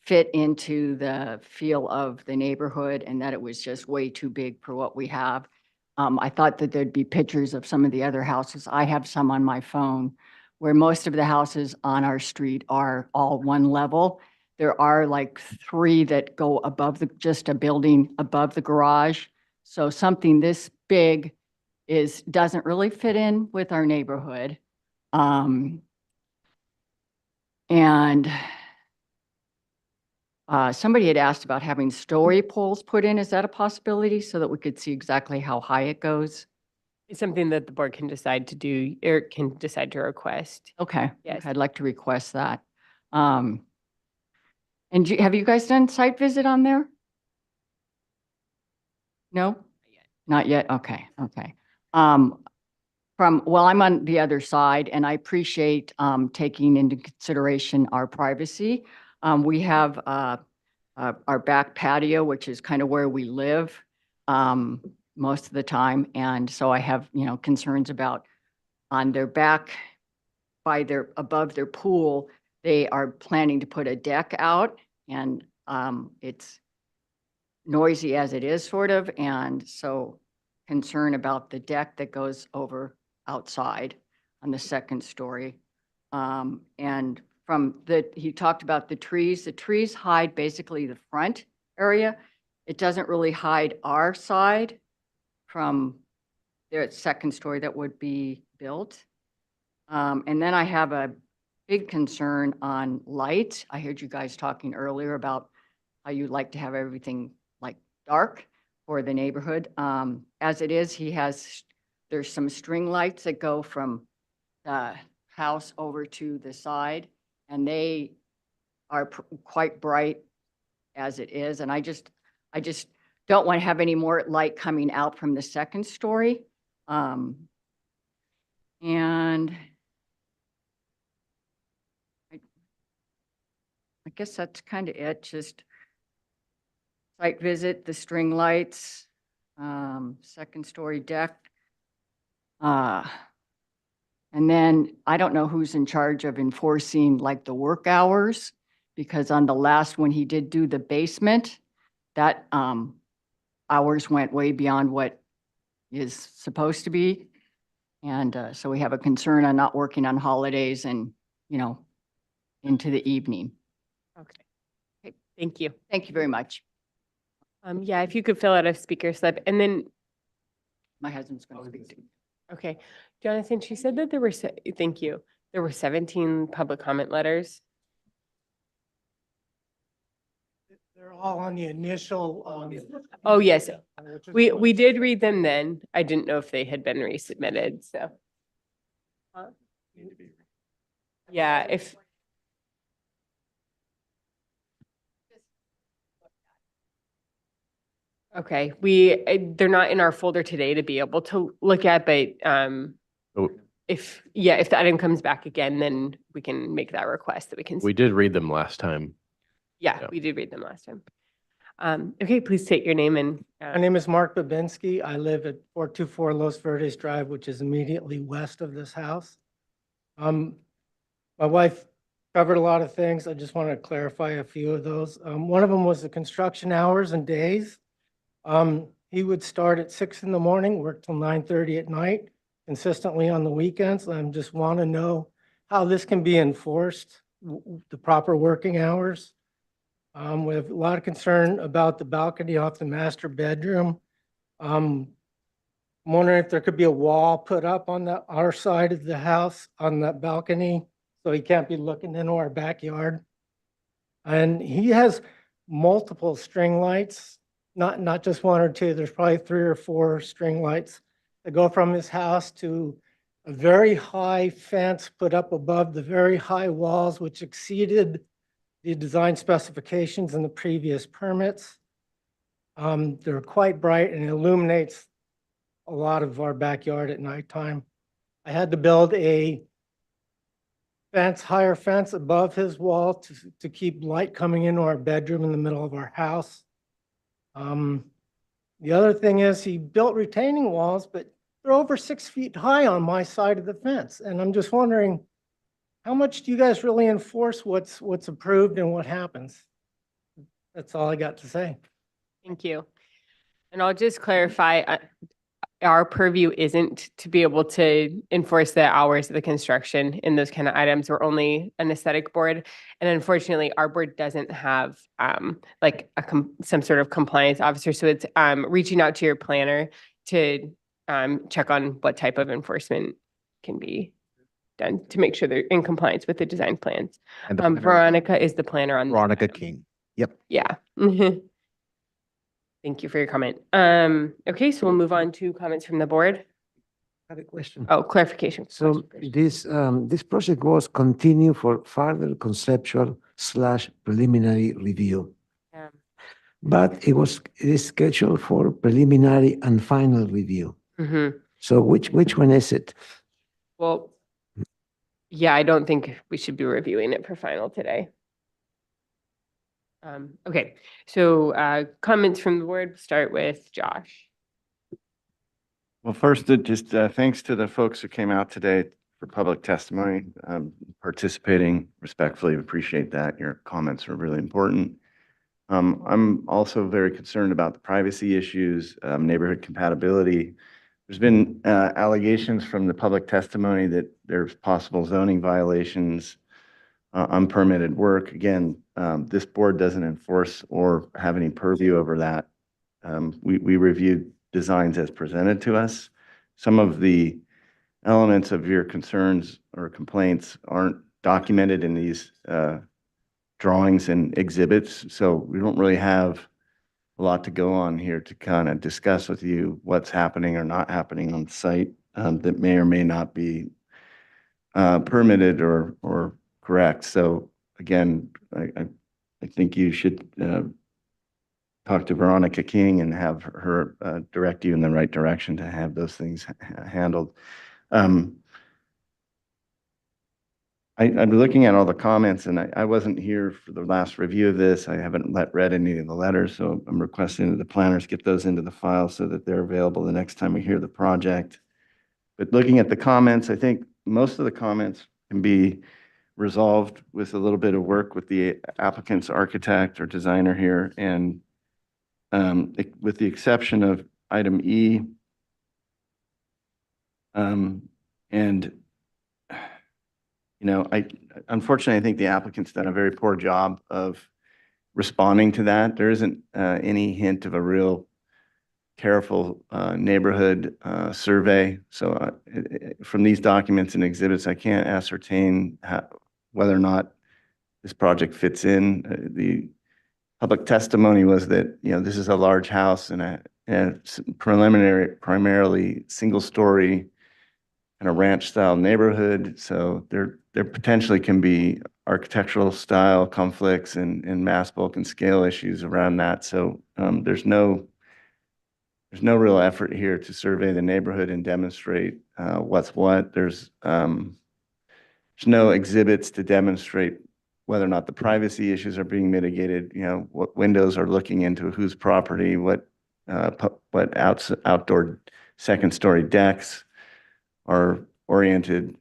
Speaker 15: fit into the feel of the neighborhood and that it was just way too big for what we have. I thought that there'd be pictures of some of the other houses. I have some on my phone where most of the houses on our street are all one level. There are like 3 that go above just a building above the garage. So something this big doesn't really fit in with our neighborhood. And somebody had asked about having story poles put in. Is that a possibility so that we could see exactly how high it goes?
Speaker 2: It's something that the board can decide to do or can decide to request.
Speaker 15: Okay.
Speaker 2: Yes.
Speaker 15: I'd like to request that. And have you guys done site visit on there? No? Not yet. Okay. Okay. Well, I'm on the other side and I appreciate taking into consideration our privacy. We have our back patio, which is kind of where we live most of the time. And so I have, concerns about on their back above their pool, they are planning to put a deck out and it's noisy as it is sort of. And so concern about the deck that goes over outside on the second story. And he talked about the trees hide basically the front area. It doesn't really hide our side from their second story that would be built. And then I have a big concern on light. I heard you guys talking earlier about how you like to have everything like dark for the neighborhood. As it is, there's some string lights that go from the house over to the side, and they are quite bright as it is. And I just don't want to have any more light coming out from the second story. And I guess that's kind of it. Just site visit, the string lights, second story deck. And then I don't know who's in charge of enforcing like the work hours, because on the last one he did do the basement, that hours went way beyond what is supposed to be. And so we have a concern on not working on holidays and, into the evening.
Speaker 2: Okay, thank you.
Speaker 15: Thank you very much.
Speaker 2: Yeah, if you could fill out a speaker slip and then,
Speaker 15: My husband's going to speak to you.
Speaker 2: okay. Jonathan, she said that thank you. There were 17 public comment letters.
Speaker 16: They're all on the initial.
Speaker 2: Oh, yes.
Speaker 16: which is
Speaker 2: We
Speaker 16: what-
Speaker 2: did read them then. I didn't know if they had been resubmitted, so. Yeah, if. Okay, they're not in our folder today to be able to look at, but
Speaker 8: Oh,
Speaker 2: if the item comes back again, then we can make that request that we can.
Speaker 8: we did read them last time.
Speaker 2: Yeah,
Speaker 8: yeah.
Speaker 2: we did read them last time. Okay, please state your name and.
Speaker 16: My name is Mark Babinski. I live at 424 Los Verdes Drive, which is immediately west of this house. My wife covered a lot of things. I just want to clarify a few of those. One of them was the construction hours and days. He would start at 6 in the morning, work till 9:30 at night, consistently on the weekends. I just want to know how this can be enforced, the proper working hours. We have a lot of concern about the balcony off the master bedroom. I'm wondering if there could be a wall put up on our side of the house on that balcony, so he can't be looking into our backyard. And he has multiple string lights, not just one or two. There's probably 3 or 4 string lights that go from his house to a very high fence put up above the very high walls, which exceeded the design specifications in the previous permits. They're quite bright and illuminates a lot of our backyard at nighttime. I had to build a higher fence above his wall to keep light coming into our bedroom in the middle of our house. The other thing is he built retaining walls, but they're over 6 feet high on my side of the fence. And I'm just wondering, how much do you guys really enforce what's approved and what happens? That's all I got to say.
Speaker 2: Thank you. And I'll just clarify, our purview isn't to be able to enforce the hours of the construction in those kind of items. We're only an aesthetic board. And unfortunately, our board doesn't have like some sort of compliance officer. So it's reaching out to your planner to check on what type of enforcement can be done to make sure they're in compliance with the design plans.
Speaker 7: And the planner-
Speaker 2: Veronica is the planner on. this
Speaker 7: Veronica
Speaker 2: item.
Speaker 7: King. Yep.
Speaker 2: Yeah. Thank you for your comment. Okay, so we'll move on to comments from the board.
Speaker 6: I have a question.
Speaker 2: Oh, clarification.
Speaker 6: So this project was continue for further conceptual / preliminary review,
Speaker 2: Yeah.
Speaker 6: but it is scheduled for preliminary and final review.
Speaker 2: Mhm.
Speaker 6: So which one is it?
Speaker 2: Well, yeah, I don't think we should be reviewing it for final today. Okay, so comments from the board, start with Josh.
Speaker 9: Well, first, just thanks to the folks who came out today for public testimony, participating respectfully. Appreciate that. Your comments are really important. I'm also very concerned about the privacy issues, neighborhood compatibility. There's been allegations from the public testimony that there's possible zoning violations, unpermitted work. Again, this board doesn't enforce or have any purview over that. We reviewed designs as presented to us. Some of the elements of your concerns or complaints aren't documented in these drawings and exhibits, so we don't really have a lot to go on here to kind of discuss with you what's happening or not happening on site that may or may not be permitted or correct. So again, I think you should talk to Veronica King and have her direct you in the right direction to have those things handled. I'm looking at all the comments, and I wasn't here for the last review of this. I haven't read any of the letters, so I'm requesting that the planners get those into the file so that they're available the next time we hear the project. But looking at the comments, I think most of the comments can be resolved with a little bit of work with the applicant's architect or designer here. And with the exception of item E, unfortunately, I think the applicant's done a very poor job of responding to that. There isn't any hint of a real careful neighborhood survey. So from these documents and exhibits, I can't ascertain whether or not this project fits in. The public testimony was that, this is a large house in a primarily single-story and a ranch-style neighborhood. So there potentially can be architectural style conflicts and mass bulk and scale issues around that. So there's no real effort here to survey the neighborhood and demonstrate what's what. There's no exhibits to demonstrate whether or not the privacy issues are being mitigated, what windows are looking into whose property, what outdoor second-story decks are oriented,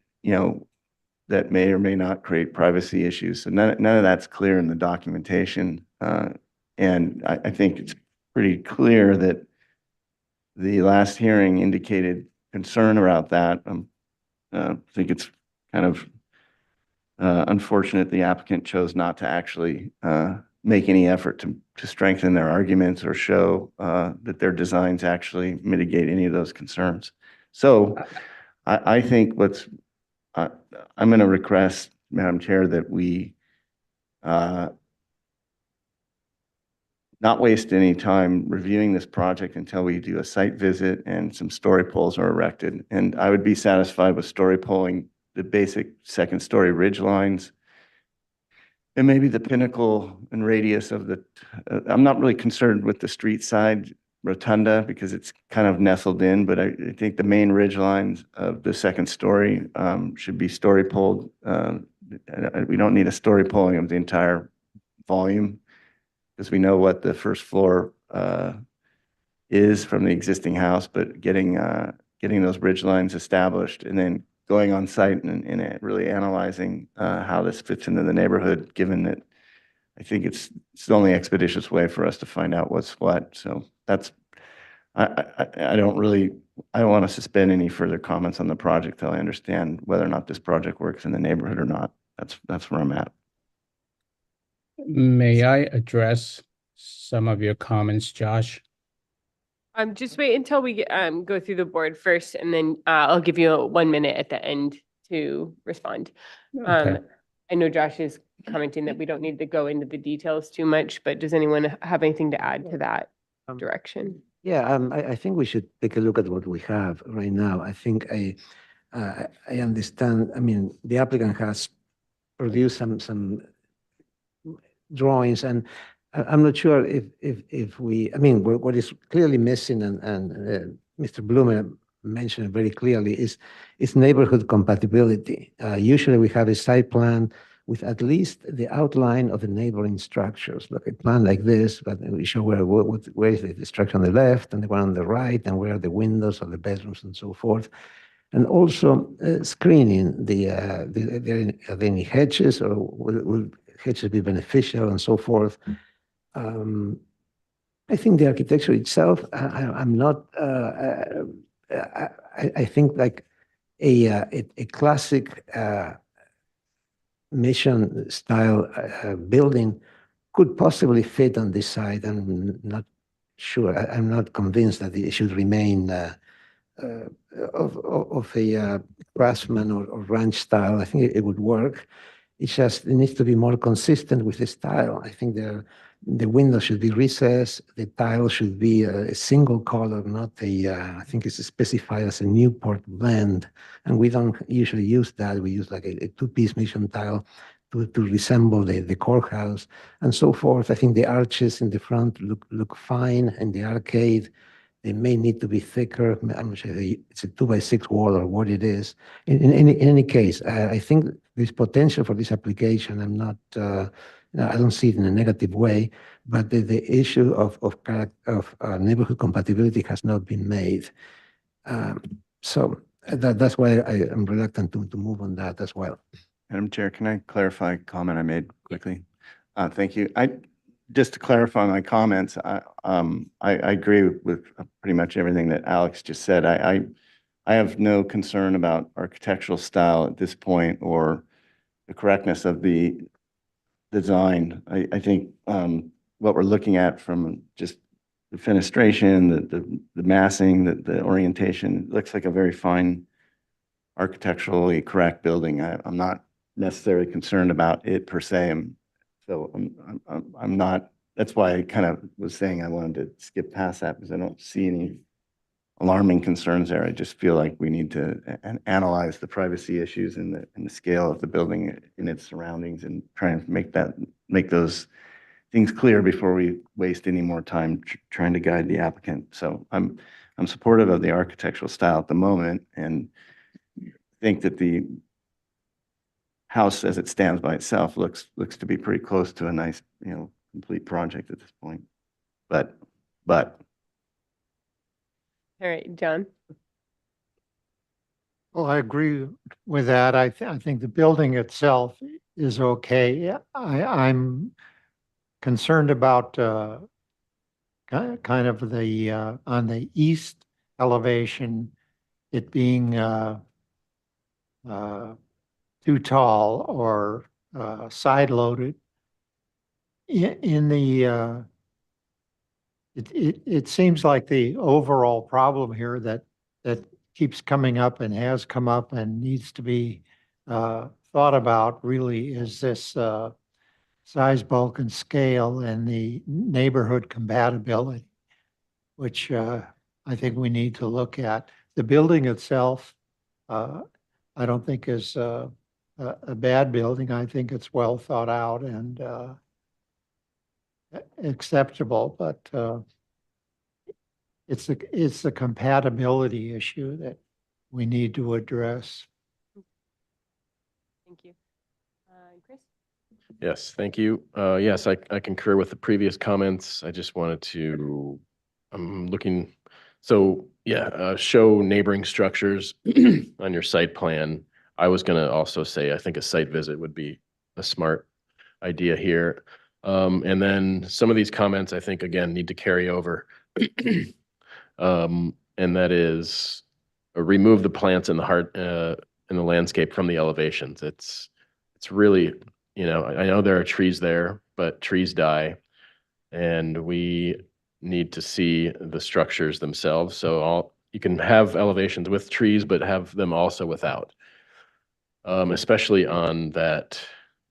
Speaker 9: that may or may not create privacy issues. So none of that's clear in the documentation. And I think it's pretty clear that the last hearing indicated concern about that. I think it's kind of unfortunate the applicant chose not to actually make any effort to strengthen their arguments or show that their designs actually mitigate any of those concerns. So I think I'm going to request, Madam Chair, that we not waste any time reviewing this project until we do a site visit and some story poles are erected. And I would be satisfied with story poling the basic second-story ridge lines and maybe the pinnacle and radius of I'm not really concerned with the street side rotunda because it's kind of nestled in, but I think the main ridge lines of the second story should be story poled. We don't need a story poling of the entire volume because we know what the first floor is from the existing house, but getting those ridge lines established and then going on site and really analyzing how this fits into the neighborhood, given that I think it's the only expeditious way for us to find out what's what. So I don't really, I don't want to suspend any further comments on the project till I understand whether or not this project works in the neighborhood or not. That's where I'm at.
Speaker 14: May I address some of your comments, Josh?
Speaker 2: Just wait until we go through the board first, and then I'll give you 1 minute at the end to respond.
Speaker 14: Okay.
Speaker 2: I know Josh is commenting that we don't need to go into the details too much, but does anyone have anything to add to that direction?
Speaker 6: Yeah, I think we should take a look at what we have right now. I think I understand, I mean, the applicant has produced some drawings, and I'm not sure if we, I mean, what is clearly missing, and Mr. Blumer mentioned it very clearly, is neighborhood compatibility. Usually we have a site plan with at least the outline of the neighboring structures, like a plan like this, but we show where is the structure on the left and the one on the right, and where are the windows of the bedrooms and so forth. And also screening are there any hedges, or will hedges be beneficial and so forth. I think the architecture itself, I'm not, I think like a classic mission style building could possibly fit on this side. I'm not sure. I'm not convinced that it should remain of a craftsman or ranch style. I think it would work. It's just, it needs to be more consistent with the style. I think the window should be recessed. The tile should be a single color, not I think it's specified as a Newport blend. And we don't usually use that. We use like a two-piece mission tile to resemble the courthouse and so forth. I think the arches in the front look fine, and the arcade, they may need to be thicker. I'm not sure it's a 2x6 wall or what it is. In any case, I think there's potential for this application. I'm not, I don't see it in a negative way, but the issue of neighborhood compatibility has not been made. So that's why I am reluctant to move on that as well.
Speaker 9: Madam Chair, can I clarify a comment I made quickly? Thank you. Just to clarify my comments, I agree with pretty much everything that Alex just said. I have no concern about architectural style at this point or the correctness of the design. I think what we're looking at from just the fenestration, the massing, the orientation, looks like a very fine architecturally correct building. I'm not necessarily concerned about it per se. So I'm not, that's why I kind of was saying I wanted to skip past that, because I don't see any alarming concerns there. I just feel like we need to analyze the privacy issues and the scale of the building in its surroundings, and try and make those things clear before we waste any more time trying to guide the applicant. So I'm supportive of the architectural style at the moment, and think that the house as it stands by itself looks to be pretty close to a nice, complete project at this point. But
Speaker 2: All right, John?
Speaker 3: Well, I agree with that. I think the building itself is okay. Yeah, I'm concerned about kind of the on the east elevation, it being too tall or side loaded. It seems like the overall problem here that keeps coming up and has come up and needs to be thought about really is this size, bulk, and scale, and the neighborhood compatibility, which I think we need to look at. The building itself, I don't think is a bad building. I think it's well thought out and acceptable, but it's the compatibility issue that we need to address.
Speaker 2: Thank you. Chris?
Speaker 8: Yes, thank you. Yes, I concur with the previous comments. I just wanted to, I'm looking, so yeah, show neighboring structures on your site plan. I was going to also say, I think a site visit would be a smart idea here. And then some of these comments, I think, again, need to carry over. And that is remove the plants in the heart, in the landscape from the elevations. It's really, you know, I know there are trees there, but trees die. And we need to see the structures themselves. So you can have elevations with trees, but have them also without. Especially on that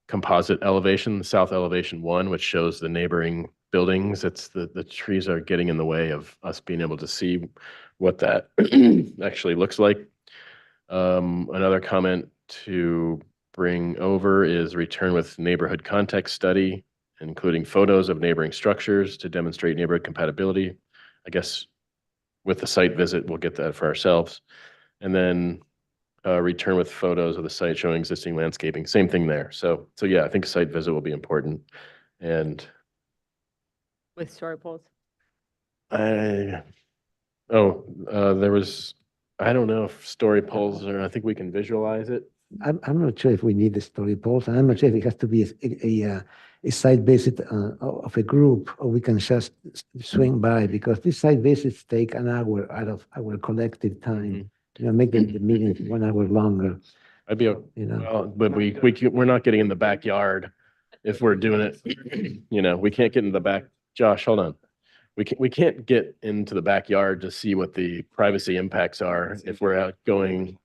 Speaker 8: composite elevation, south elevation 1, which shows the neighboring buildings. It's the trees are getting in the way of us being able to see what that actually looks like. Another comment to bring over is return with neighborhood context study, including photos of neighboring structures to demonstrate neighborhood compatibility. I guess with the site visit, we'll get that for ourselves. And then return with photos of the site showing existing landscaping. Same thing there. So yeah, I think a site visit will be important. And
Speaker 2: With story poles.
Speaker 8: there was, I don't know if story poles or I think we can visualize it.
Speaker 6: I'm not sure if we need the story poles. I'm not sure if it has to be a site visit of a group, or we can just swing by, because these site visits take an hour out of our collective time. You know, make the meeting 1 hour longer.
Speaker 8: I'd be,
Speaker 6: You know.
Speaker 8: well, but we're not getting in the backyard if we're doing it. You know, we can't get in the back. Josh, hold on. We can't get into the backyard to see what the privacy impacts are if we're out going.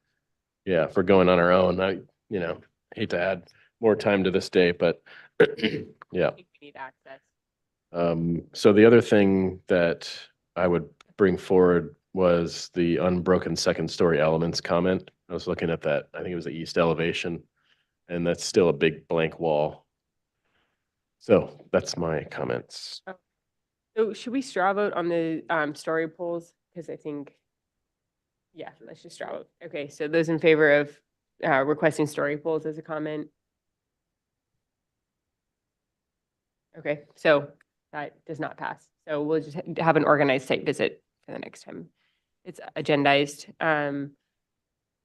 Speaker 8: Yeah, if we're going on our own. I, you know, hate to add more time to this day, but yeah.
Speaker 2: I think we need access.
Speaker 8: So the other thing that I would bring forward was the unbroken second story elements comment. I was looking at that. I think it was the east elevation, and that's still a big blank wall. So that's my comments.
Speaker 2: So should we straw vote on the story polls? Because I think, yeah, let's just straw vote. Okay, so those in favor of requesting story polls as a comment? Okay, so that does not pass. So we'll just have an organized site visit for the next time it's agendized.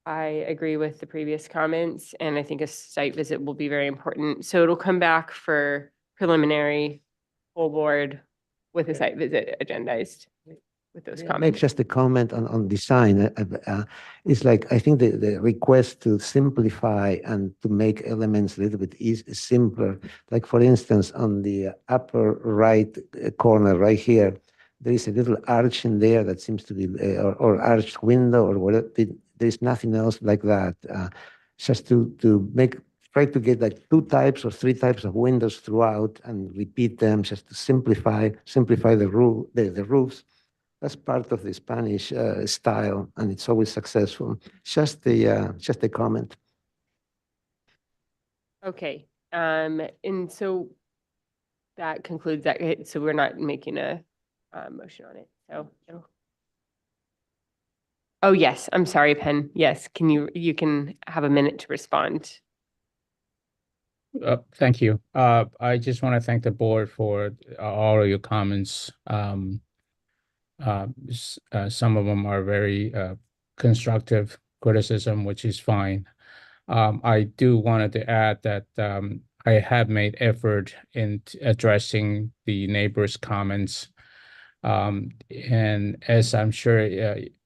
Speaker 2: I agree with the previous comments, and I think a site visit will be very important. So it'll come back for preliminary full board with a site visit agendized with those
Speaker 6: Make
Speaker 2: comments.
Speaker 6: just a comment on design. It's like, I think the request to simplify and to make elements a little bit simpler. Like, for instance, on the upper right corner right here, there is a little arch in there that seems to be, or arched window or whatever. There's nothing else like that. Just to try to get like 2 types or 3 types of windows throughout and repeat them, just to simplify the roofs. That's part of the Spanish style, and it's always successful. Just a comment.
Speaker 2: Okay, and so that concludes that. So we're not making a motion on it. So, oh yes, I'm sorry, Penn. Yes, you can have a minute to respond.
Speaker 14: Thank you. I just want to thank the board for all of your comments. Some of them are very constructive criticism, which is fine. I do wanted to add that I have made effort in addressing the neighbors' comments. And as I'm sure,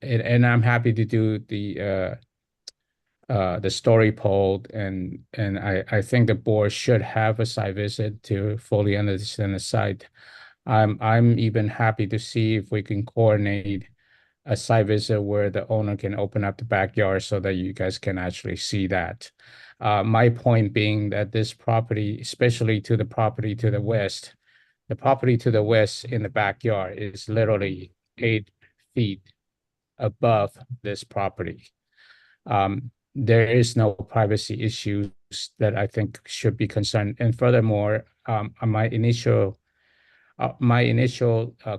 Speaker 14: and I'm happy to do the story poll, and I think the board should have a site visit to fully understand the site. I'm even happy to see if we can coordinate a site visit where the owner can open up the backyard so that you guys can actually see that. My point being that this property, especially to the property to the west, the property to the west in the backyard is literally 8 feet above this property. There is no privacy issues that I think should be concerned. And furthermore, my initial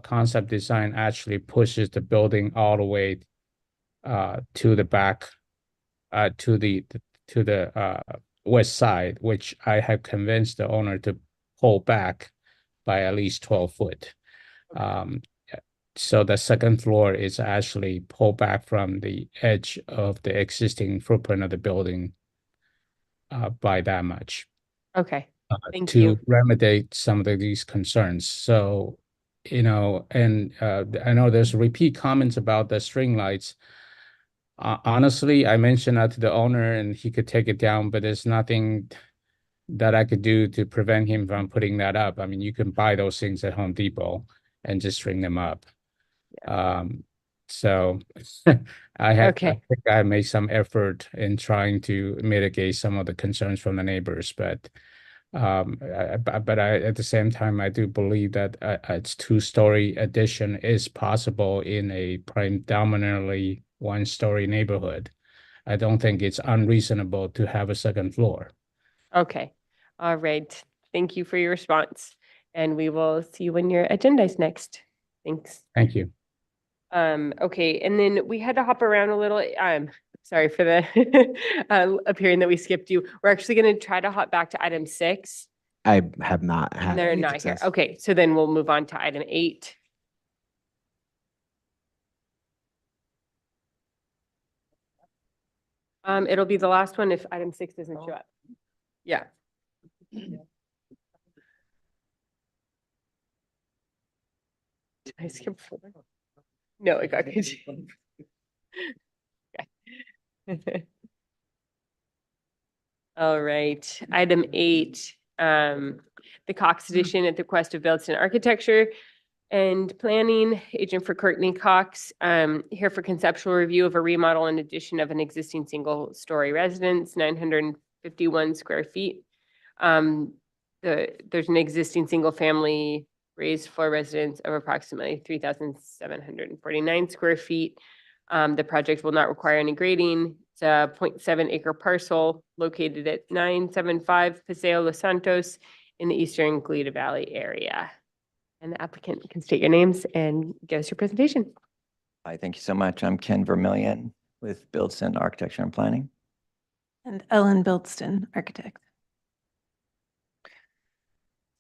Speaker 14: concept design actually pushes the building all the way to the back, to the west side, which I have convinced the owner to pull back by at least 12 foot. So the second floor is actually pulled back from the edge of the existing footprint of the building by that much.
Speaker 2: Okay, thank
Speaker 14: to
Speaker 2: you.
Speaker 14: remedy some of these concerns. So you know, and I know there's repeat comments about the string lights. Honestly, I mentioned that to the owner and he could take it down, but there's nothing that I could do to prevent him from putting that up. I mean, you can buy those things at Home Depot and just string them up. So I think I made some effort in trying to mitigate some of the concerns from the neighbors, but at the same time, I do believe that a two-story addition is possible in a predominantly one-story neighborhood. I don't think it's unreasonable to have a second floor.
Speaker 2: Okay. All right. Thank you for your response. And we will see you when your agenda is next. Thanks.
Speaker 14: Thank you.
Speaker 2: Okay. And then we had to hop around a little. Sorry for the appearing that we skipped you. We're actually going to try to hop back to item 6.
Speaker 7: I have not had.
Speaker 2: They're
Speaker 7: any
Speaker 2: not here.
Speaker 7: success.
Speaker 2: Okay. So then we'll move on to item 8. It'll be the last one if item 6 doesn't show up. Yeah. Did I skip 4? No, it got continued. Okay. All right, item 8, the Cox addition at the request of Buildson Architecture and Planning, agent for Courtney Cox, here for conceptual review of a remodel and addition of an existing single-story residence, 951 square feet. There's an existing single-family raised floor residence of approximately 3,749 square feet. The project will not require any grading. It's a 0.7 acre parcel located at 975 Paseo Los Santos in the eastern Goleta Valley area. And the applicant can state your names and give us your presentation.
Speaker 17: Hi, thank you so much. I'm Ken Vermillion with Buildson Architecture and Planning.
Speaker 18: And Ellen Bildston, architect.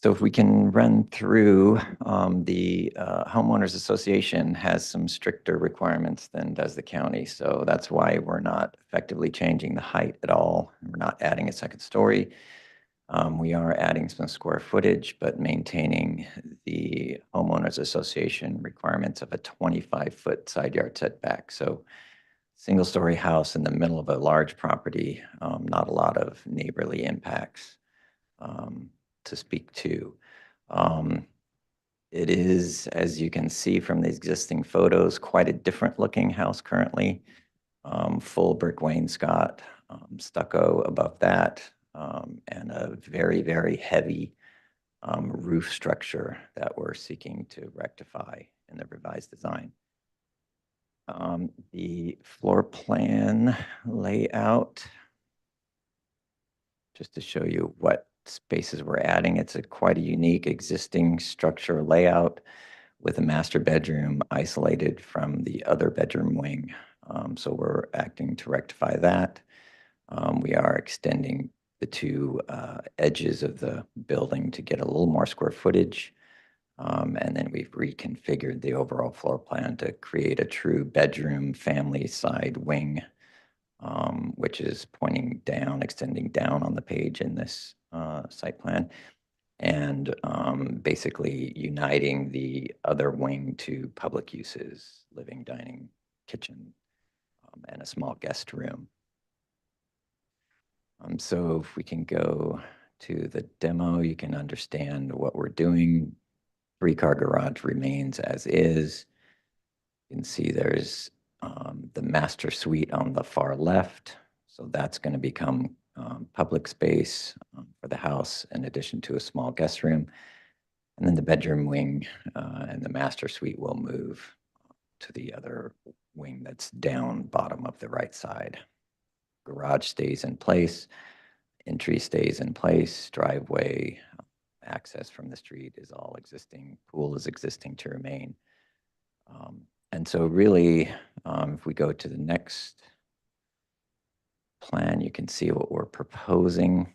Speaker 17: So if we can run through, the homeowners association has some stricter requirements than does the county. So that's why we're not effectively changing the height at all. We're not adding a second story. We are adding some square footage, but maintaining the homeowners association requirements of a 25-foot side yard setback. So single-story house in the middle of a large property, not a lot of neighborly impacts to speak to. It is, as you can see from the existing photos, quite a different looking house currently. Full brick wainscot, stucco above that, and a very, very heavy roof structure that we're seeking to rectify in the revised design. The floor plan layout, just to show you what spaces we're adding. It's quite a unique existing structure layout with a master bedroom isolated from the other bedroom wing. So we're acting to rectify that. We are extending the two edges of the building to get a little more square footage. And then we've reconfigured the overall floor plan to create a true bedroom family side wing, which is pointing down, extending down on the page in this site plan, and basically uniting the other wing to public uses, living, dining, kitchen, and a small guest room. So if we can go to the demo, you can understand what we're doing. 3-car garage remains as is. You can see there's the master suite on the far left. So that's going to become public space for the house in addition to a small guest room. And then the bedroom wing and the master suite will move to the other wing that's down bottom of the right side. Garage stays in place, entry stays in place, driveway, access from the street is all existing, pool is existing to remain. And so really, if we go to the next plan, you can see what we're proposing.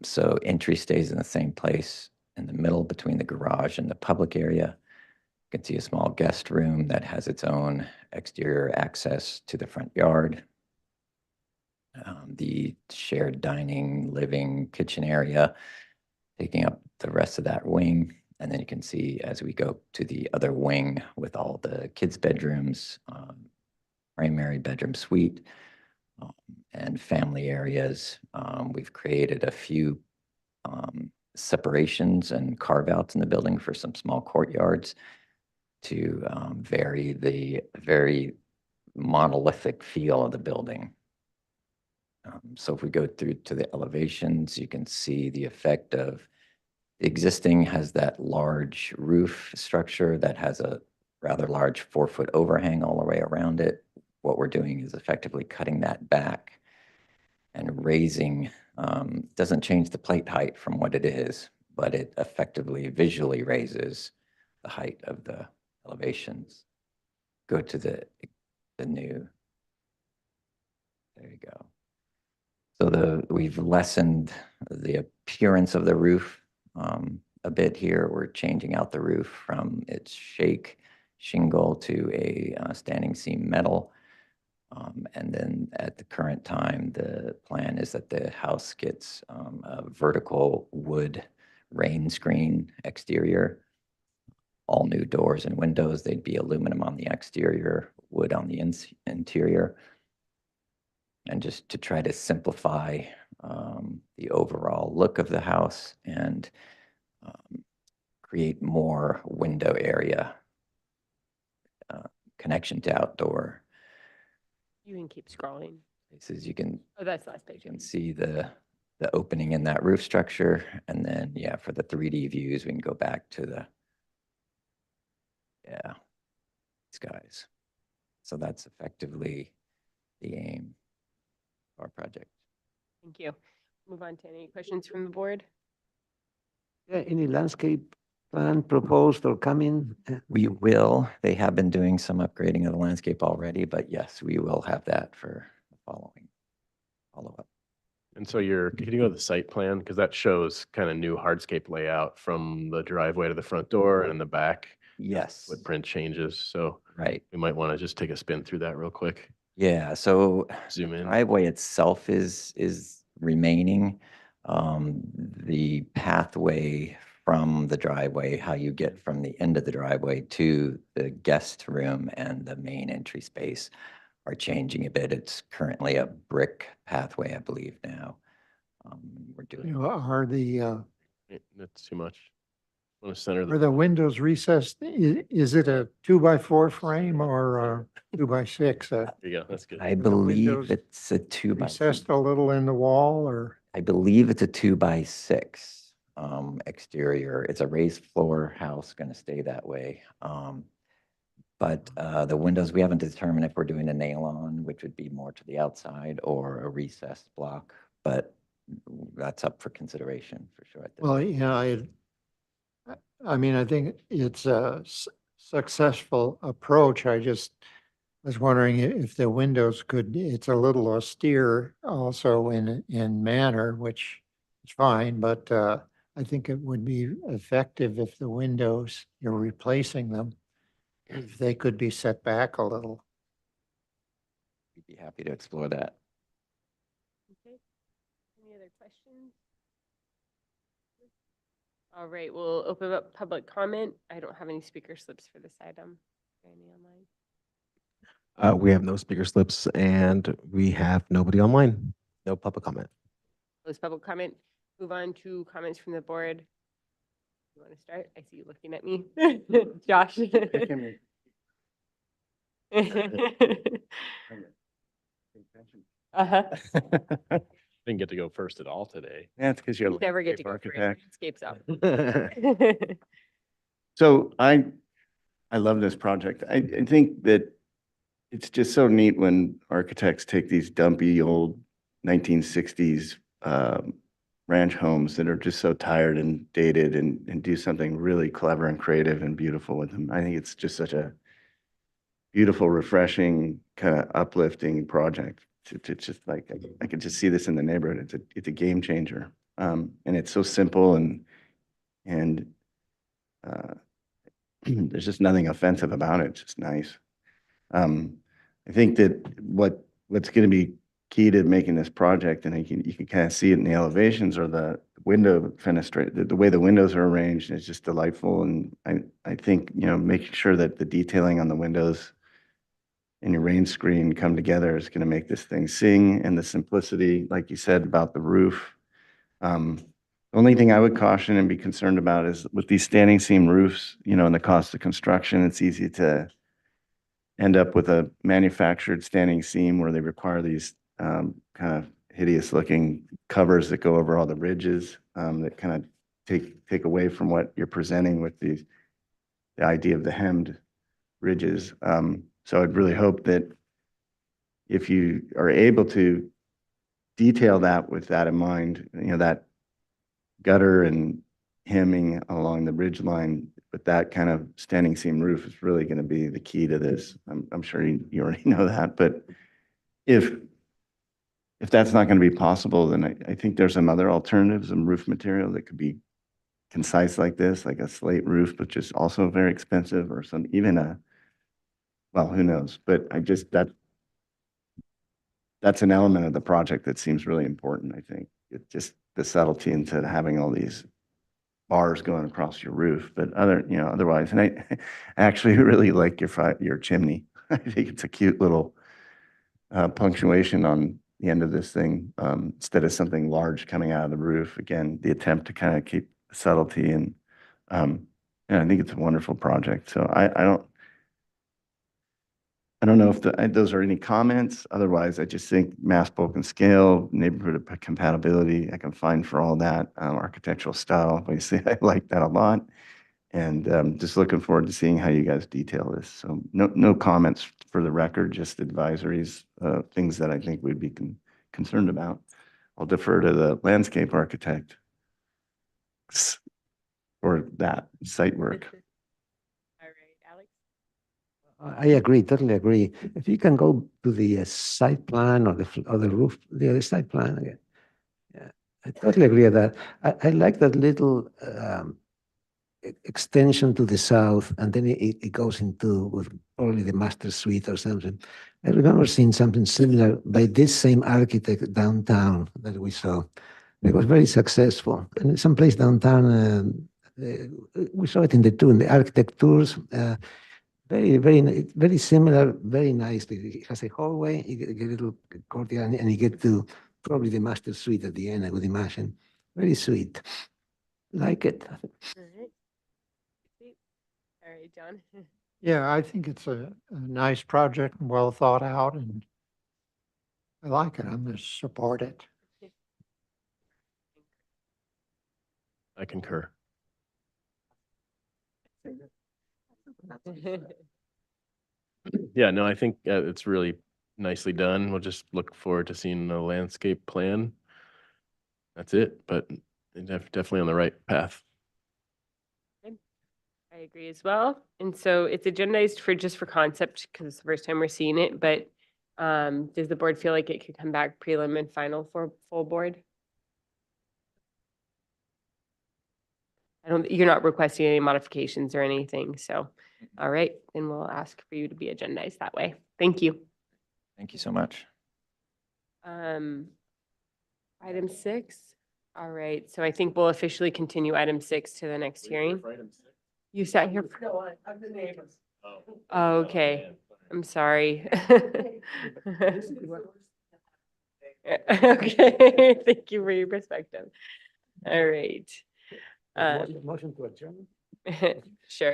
Speaker 17: So entry stays in the same place in the middle between the garage and the public area. You can see a small guest room that has its own exterior access to the front yard. The shared dining, living, kitchen area taking up the rest of that wing. And then you can see as we go to the other wing with all the kids' bedrooms, primary bedroom suite, and family areas. We've created a few separations and carve-outs in the building for some small courtyards to vary the very monolithic feel of the building. So if we go through to the elevations, you can see the effect of the existing has that large roof structure that has a rather large 4-foot overhang all the way around it. What we're doing is effectively cutting that back and raising, doesn't change the plate height from what it is, but it effectively visually raises the height of the elevations. Go to the new, there you go. So we've lessened the appearance of the roof a bit here. We're changing out the roof from its shake shingle to a standing seam metal. And then at the current time, the plan is that the house gets a vertical wood rain screen exterior. All new doors and windows, they'd be aluminum on the exterior, wood on the interior. And just to try to simplify the overall look of the house and create more window area, connection to outdoor.
Speaker 2: You can keep scrolling.
Speaker 17: Places you can,
Speaker 2: Oh, that's the last page.
Speaker 17: you can see the opening in that roof structure. And then, yeah, for the 3D views, we can go back to the, yeah, skies. So that's effectively the aim of our project.
Speaker 2: Thank you. Move on to any questions from the board?
Speaker 6: Yeah, any landscape plan proposed or coming?
Speaker 17: We will. They have been doing some upgrading of the landscape already, but yes, we will have that for the following follow-up.
Speaker 8: And so can you go to the site plan? Because that shows kind of new hardscape layout from the driveway to the front door and the back.
Speaker 17: Yes.
Speaker 8: Footprint changes. So
Speaker 17: Right.
Speaker 8: we might want to just take a spin through that real quick.
Speaker 17: Yeah, so
Speaker 8: Zoom in.
Speaker 17: driveway itself is remaining. The pathway from the driveway, how you get from the end of the driveway to the guest room and the main entry space are changing a bit. It's currently a brick pathway, I believe now. We're doing.
Speaker 3: Are the,
Speaker 8: That's too much. I want to center
Speaker 3: are the windows recessed? Is it a 2x4 frame or a 2x6?
Speaker 8: There you go. That's good.
Speaker 17: I
Speaker 3: the
Speaker 17: believe
Speaker 3: windows
Speaker 17: it's a 2x6.
Speaker 3: Recessed a little in the wall or?
Speaker 17: I believe it's a 2x6 exterior. It's a raised floor house, going to stay that way. But the windows, we haven't determined if we're doing a nail-on, which would be more to the outside, or a recessed block, but that's up for consideration for sure. At this
Speaker 3: Well,
Speaker 17: point.
Speaker 3: yeah, I mean, I think it's a successful approach. I just was wondering if the windows could, it's a little austere also in manner, which is fine, but I think it would be effective if the windows, you're replacing them, if they could be set back a little.
Speaker 17: We'd be happy to explore that.
Speaker 2: Okay. Any other questions? All right, we'll open up public comment. I don't have any speaker slips for this item. Any online?
Speaker 7: We have no speaker slips and we have nobody online. No public comment.
Speaker 2: Close public comment. Move on to comments from the board. You want to start? I see you looking at me. Josh. Uh-huh.
Speaker 8: Didn't get to go first at all today.
Speaker 9: That's because you're
Speaker 2: You
Speaker 9: a
Speaker 2: never get to
Speaker 9: landscape
Speaker 2: go first.
Speaker 9: architect.
Speaker 2: Landscape's up.
Speaker 9: So I love this project. I think that it's just so neat when architects take these dumpy old 1960s ranch homes that are just so tired and dated and do something really clever and creative and beautiful with them. I think it's just such a beautiful, refreshing, kind of uplifting project. To just like, I could just see this in the neighborhood. It's a game changer. And it's so simple and there's just nothing offensive about it. It's just nice. I think that what's going to be key to making this project, and you can kind of see it in the elevations, are the window fenestrate, the way the windows are arranged is just delightful. And I think, you know, making sure that the detailing on the windows and your rain screen come together is going to make this thing sing, and the simplicity, like you said, about the roof. The only thing I would caution and be concerned about is with these standing seam roofs, you know, and the cost of construction, it's easy to end up with a manufactured standing seam where they require these kind of hideous looking covers that go over all the ridges, that kind of take away from what you're presenting with the idea of the hemmed ridges. So I'd really hope that if you are able to detail that with that in mind, you know, that gutter and hemming along the ridge line with that kind of standing seam roof is really going to be the key to this. I'm sure you already know that, but if that's not going to be possible, then I think there's some other alternatives, some roof material that could be concise like this, like a slate roof, which is also very expensive, or some, even well, who knows? But that's an element of the project that seems really important, I think. It's just the subtlety into having all these bars going across your roof, but otherwise, and I actually really like your chimney. I think it's a cute little punctuation on the end of this thing, instead of something large coming out of the roof. Again, the attempt to kind of keep subtlety, and I think it's a wonderful project. So I don't know if those are any comments. Otherwise, I just think mass bulk and scale, neighborhood compatibility, I can find for all that. Architectural style, obviously, I like that a lot. And just looking forward to seeing how you guys detail this. So no comments for the record, just advisories, things that I think we'd be concerned about. I'll defer to the landscape architect for that site work.
Speaker 2: All right, Alex?
Speaker 6: I agree, totally agree. If you can go to the site plan or the roof, the other site plan again. Yeah, I totally agree with that. I like that little extension to the south, and then it goes into with probably the master suite or something. I remember seeing something similar by this same architect downtown that we saw. It was very successful. And someplace downtown, we saw it in the architect tours. Very similar, very nice. It has a hallway, you get a little courtyard, and you get to probably the master suite at the end, I would imagine. Very sweet. Like it.
Speaker 2: All right. Sweet. All right, John?
Speaker 3: Yeah, I think it's a nice project, well thought out, and I like it. I'm going to support it.
Speaker 8: I concur. Yeah, no, I think it's really nicely done. We'll just look forward to seeing the landscape plan. That's it, but definitely on the right path.
Speaker 2: I agree as well. And so it's agendized for just for concept because it's the first time we're seeing it, but does the board feel like it could come back prelim and final for full board? You're not requesting any modifications or anything, so, all right, then we'll ask for you to be agendized that way. Thank you.
Speaker 17: Thank you so much.
Speaker 2: Item 6, all right, so I think we'll officially continue item 6 to the next hearing. You sat here.
Speaker 16: I'm the neighbors.
Speaker 2: Oh, okay, I'm sorry. Okay, thank you for your perspective. All right.
Speaker 6: Motion to adjourn?
Speaker 2: Sure.